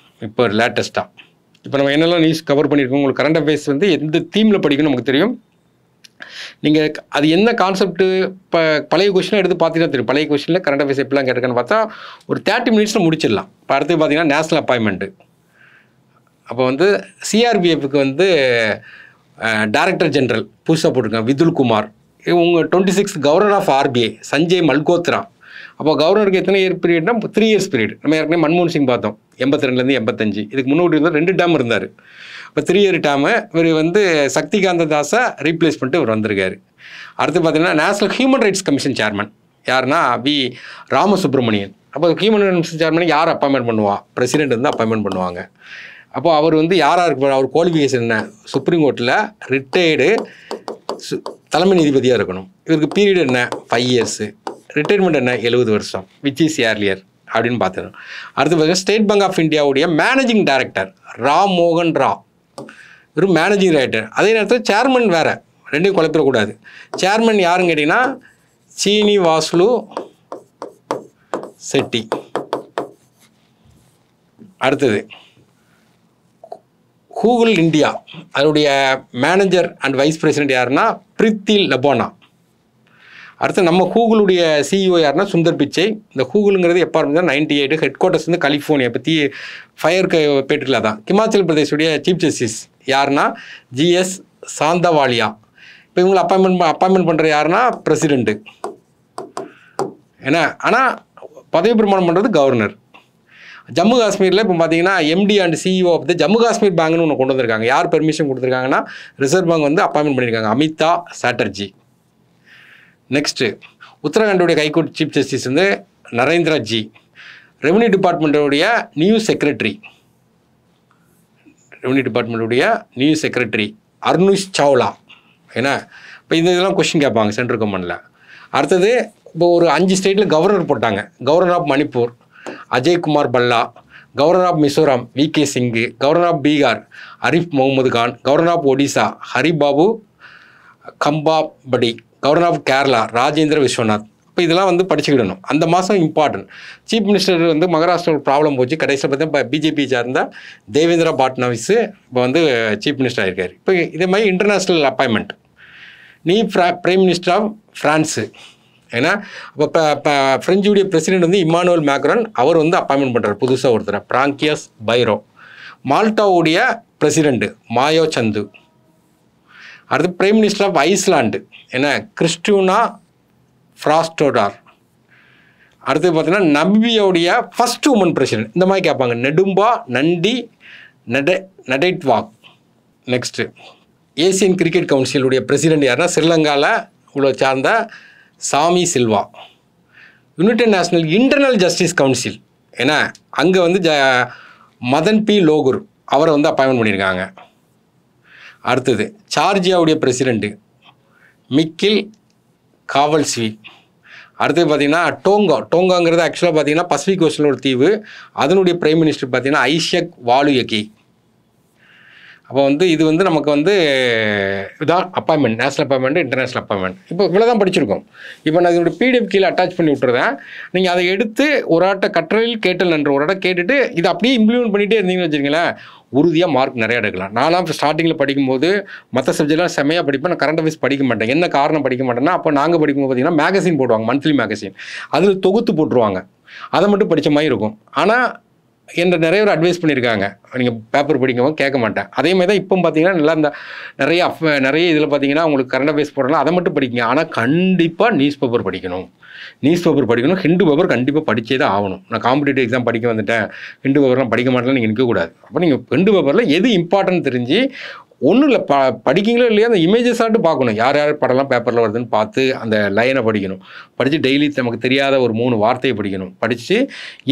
இப்போ லேட்டஸ்ட்டாக. இப்போ நம்ம என்னெல்லாம் நியூஸ் கவர் பண்ணியிருக்கோம், உங்களுக்கு கரண்ட் அஃபேர்ஸ் வந்து எந்த தீமில் படிக்கணும் நமக்கு தெரியும். நீங்கள் அது என்ன கான்செப்ட்டு இப்போ பழைய கொஸ்டினை எடுத்து பார்த்தீங்கன்னா தெரியும். பழைய கொஸ்டினில் கரண்ட் அஃபேர்ஸ் எப்படிலாம் கேட்டிருக்கான்னு பார்த்தா ஒரு 30 மினிட்ஸில் முடிச்சிடலாம். இப்போ அடுத்து பார்த்தீங்கன்னா நேஷ்னல் அப்பாயின்மெண்ட்டு. அப்போ வந்து சிஆர்பிஎஃப்க்கு வந்து டைரக்டர் ஜெனரல் புதுசாக போட்டிருக்காங்க விதுல் குமார். உங்கள் 26th governor of RBI Sanjay Malhotra. அப்போ கவர்னருக்கு எத்தனை இயர் பீரியட்னா 3 இயர்ஸ் பீரியட். நம்ம ஏற்கனவே மன்மோகன் சிங் பார்த்தோம் 82 85. இதுக்கு முன்னாடி இருந்தால் 2 டேர்ம் இருந்தார். இப்போ 3 இயர் டேர்மு. இவர் வந்து சக்திகாந்த தாஸை ரீப்ளேஸ் பண்ணிட்டு இவர் வந்திருக்காரு. அடுத்து பார்த்தீங்கன்னா national human rights commission chairman யாருன்னா ராமசுப்ரமணியன். அப்போ ஹியூமன் ரைட்ஸ் சேர்மன் யார் அப்பாயின்மெண்ட் பண்ணுவா? பிரசிடென்ட் வந்து அப்பாயின்மெண்ட் பண்ணுவாங்க. அப்போ அவர் வந்து யாராக இருப்பார்? அவர் குவாலிஃபிகேஷன் என்ன? சுப்ரீம் கோர்ட்டில் ரிட்டையர்டு தலைமை நீதிபதியாக இருக்கணும். இவருக்கு பீரியட் என்ன? 5 இயர்ஸு. ரிட்டைர்மெண்ட் என்ன? 70 வருஷம், விச் இஸ் ஏர்லியர் அப்படின்னு பார்த்துருக்கோம். அடுத்து பார்த்தீங்கன்னா ஸ்டேட் பேங்க் ஆஃப் இந்தியாவுடைய மேனேஜிங் டைரக்டர் ராம் மோகன் ராவ். இவர் மேனேஜிங் டைரக்டர். அதே நேரத்தில் சேர்மன் வேறு, ரெண்டையும் குழப்பிடக்கூடாது. சேர்மன் யாருன்னு கேட்டிங்கன்னா சீனிவாசுலு செட்டி. அடுத்தது கூகுள் இந்தியா, அதனுடைய மேனேஜர் அண்ட் வைஸ் பிரசிடென்ட் யாருன்னா பிரித்தி லபோனா. அடுத்து நம்ம கூகுளுடைய CEO யாருன்னா சுந்தர் பிச்சை. இந்த கூகுளுங்கிறது எப்போ இருந்தால் 98 ஹெட் குவார்ட்டர்ஸ் வந்து கலிஃபோர்னியா பற்றி ஃபயர் பேட்டுக்கல தான். ஹிமாச்சல் பிரதேஷுடைய சீஃப் ஜஸ்டிஸ் யாருன்னா GS சாந்தவாலியா. இப்போ இவங்களை அப்பாயின்மெண்ட் பண்ணுற யாருன்னா பிரசிடெண்ட்டு. ஏன்னா ஆனால் பதவி பிரமாணம் பண்ணுறது கவர்னர். ஜம்மு காஷ்மீரில் இப்போ பார்த்தீங்கன்னா MD and CEO of the Jammu Kashmir பேங்க்னு ஒன்று கொண்டு வந்திருக்காங்க. யார் பெர்மிஷன் கொடுத்துருக்காங்கன்னா ரிசர்வ் பேங்க் வந்து அப்பாயின்மெண்ட் பண்ணியிருக்காங்க, அமிதா சாட்டர்ஜி. நெக்ஸ்ட்டு உத்தரகாண்டுடைய ஹைகோர்ட் சீஃப் ஜஸ்டிஸ் வந்து நரேந்திரா ஜி. ரெவன்யூ டிபார்ட்மெண்ட்டுடைய நியூ செக்ரட்டரி அர்னுஷ் சாவ்லா. ஏன்னா இப்போ இதெல்லாம் கொஸ்டின் கேட்பாங்க சென்ட்ரல் கவர்மெண்ட்டில். அடுத்தது இப்போ ஒரு 5 ஸ்டேட்டில் கவர்னர் போட்டாங்க. Governor of Manipur Ajay Kumar Bhalla, governor of Mizoram VK Singh, governor of Bihar Arif Mohammad Khan, governor of Odisha Haribabu Kambhampati, governor of Kerala Rajendra Vishwanath. இப்போ இதெல்லாம் வந்து படிச்சுக்கிடணும். அந்த மாதம் இம்பார்ட்டன்ட். சீஃப் மினிஸ்டர் வந்து மகாராஷ்டிராவில் ப்ராப்ளம் போச்சு. கடைசியில் பார்த்தா இப்போ BJP சார்ந்த தேவேந்திர பட்னாவிஸ் இப்போ வந்து சீஃப் மினிஸ்டர் ஆகிருக்காரு. இப்போ இதே மாதிரி இன்டர்நேஷ்னல் அப்பாயின்மெண்ட் நீ பிரைம் மினிஸ்டர் ஆஃப் ஃப்ரான்ஸு. ஏன்னா இப்போ ஃப்ரெஞ்சுடைய பிரசிடென்ட் வந்து இமானுவல் மேக்ரான். அவர் வந்து அப்பாயின்மெண்ட் பண்ணுறாரு புதுசாக ஒருத்தர் பிராங்கியஸ் பைரோ. மால்டாவுடைய பிரசிடெண்ட்டு மாயோ சந்து. அடுத்து பிரைம் மினிஸ்டர் ஆஃப் ஐஸ்லாண்டு என்ன கிறிஸ்டினா ஃப்ராஸ்டோடார். அடுத்து பார்த்தீங்கன்னா நம்பியோடைய ஃபர்ஸ்ட் உமன் பிரசிடென்ட். இந்த மாதிரி கேட்பாங்க. நெடும்பா நண்டி நடைட்வாக். நெக்ஸ்ட்டு ஏசியன் கிரிக்கெட் கவுன்சிலுடைய பிரசிடெண்ட் யாருன்னா ஸ்ரீலங்காவில் உள்ள சார்ந்த சாமி Silva. United national internal justice council ஏன்னா அங்கே வந்து மதன் பி லோகுர் அவரை வந்து அப்பாயின்மெண்ட் பண்ணியிருக்காங்க. அடுத்தது ஜார்ஜியாவுடைய பிரசிடெண்ட்டு மிக்கில் காவல்ஸ்வி. அடுத்தது பார்த்திங்கன்னா டோங்காங்கிறது ஆக்சுவலாக பார்த்திங்கன்னா பசிபிக் ஓஷனில் ஒரு தீவு. அதனுடைய பிரைம் மினிஸ்டர் பார்த்திங்கன்னா ஐசக் வாலுயகி. அப்போ வந்து இது வந்து நமக்கு வந்து இதுதான் appointment, national appointment, international appointment. இப்போ இவ்வளோ தான் படிச்சிருக்கோம். இப்போ நான் இதோட பிடிஎஃப் கீழே அட்டாச் பண்ணி விட்டுறேன். நீங்கள் அதை எடுத்து ஒரு ஆட்ட கற்றலில் கேட்டல் நன்று ஒரு ஆட்ட கேட்டுட்டு இதை அப்படியே இம்ப்ளிமெண்ட் பண்ணிகிட்டே இருந்தீங்கன்னு வச்சுருங்களேன், உறுதியாக மார்க் நிறையா எடுக்கலாம். நான்லாம் ஸ்டார்டிங்கில் படிக்கும்போது மற்ற சப்ஜெக்ட்லாம் செம்மையாக படிப்பேன். நான் கரண்ட் அஃபேர்ஸ் படிக்க மாட்டேன். என்ன காரணம் படிக்க மாட்டேன்னா, அப்போ நாங்கள் படிக்கும்போது பார்த்தீங்கன்னா மேகசின் போடுவாங்க, மந்த்லி மேகசின். அதில் தொகுத்து போட்டுருவாங்க. அதை மட்டும் படித்த மாதிரி இருக்கும். ஆனால் என்ன நிறைய பேர் அட்வைஸ் பண்ணியிருக்காங்க, நீங்கள் பேப்பர் படிக்கவும் கேட்க மாட்டேன். அதே மாதிரி தான் இப்போ பார்த்தீங்கன்னா நல்லா இந்த நிறைய இதில் பார்த்தீங்கன்னா உங்களுக்கு கரண்ட் அஃபேர்ஸ் போடலாம், அதை மட்டும் படிக்கங்க. ஆனால் கண்டிப்பாக நியூஸ் பேப்பர் படிக்கணும். ஹிண்டு பேப்பர் கண்டிப்பாக படித்தே தான் ஆகணும். நான் காம்படிட்டிவ் எக்ஸாம் படிக்க வந்துட்டேன், ஹிண்டு பேப்பர்லாம் படிக்க மாட்டேன்னு நீங்கள் நிற்கக்கூடாது. அப்போ நீங்கள் ஹிண்டு பேப்பரில் எது இம்பார்ட்டன்ட் தெரிஞ்சு ஒன்றும் இல்லை, படிக்கிங்களோ இல்லையா அந்த இமேஜஸாட்டு பார்க்கணும். யார் படம்லாம் பேப்பரில் வருதுன்னு பார்த்து அந்த லைனை படிக்கணும். படித்து டெய்லி நமக்கு தெரியாத ஒரு 3 வார்த்தையை படிக்கணும். படித்து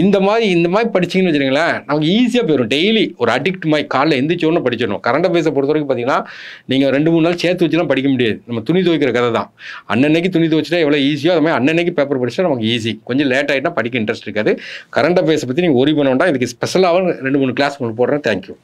இந்த மாதிரி படிச்சிங்கன்னு வச்சுருங்களேன், நமக்கு ஈஸியாக போயிடும். டெய்லி ஒரு அடிக்ட் மாதிரி காலைல எந்திரிச்சோன்னு படிச்சிடணும். கரண்ட் அஃபேர்ஸை பொறுத்த வரைக்கும் பார்த்தீங்கன்னா நீங்கள் 2-3 நாள் சேர்த்து வச்சுலாம் படிக்க முடியாது. நம்ம துணி துவைக்கிற கதை தான். அன்னன்னைக்கு துணி துவைச்சிட்டா எவ்வளோ ஈஸியோ அது மாதிரி அன்னன்னைக்கு பேப்பர் படிச்சா நமக்கு ஈஸி. கொஞ்சம் லேட் ஆகிட்டா படிக்க இன்ட்ரெஸ்ட் இருக்காது. கரண்ட் அஃபேர்ஸை பற்றி நீங்கள் ஒரி பண்ண வேண்டாம். இதுக்கு ஸ்பெஷலாக 2-3 கிளாஸ் உங்களுக்கு போடுறேன். தேங்க்யூ.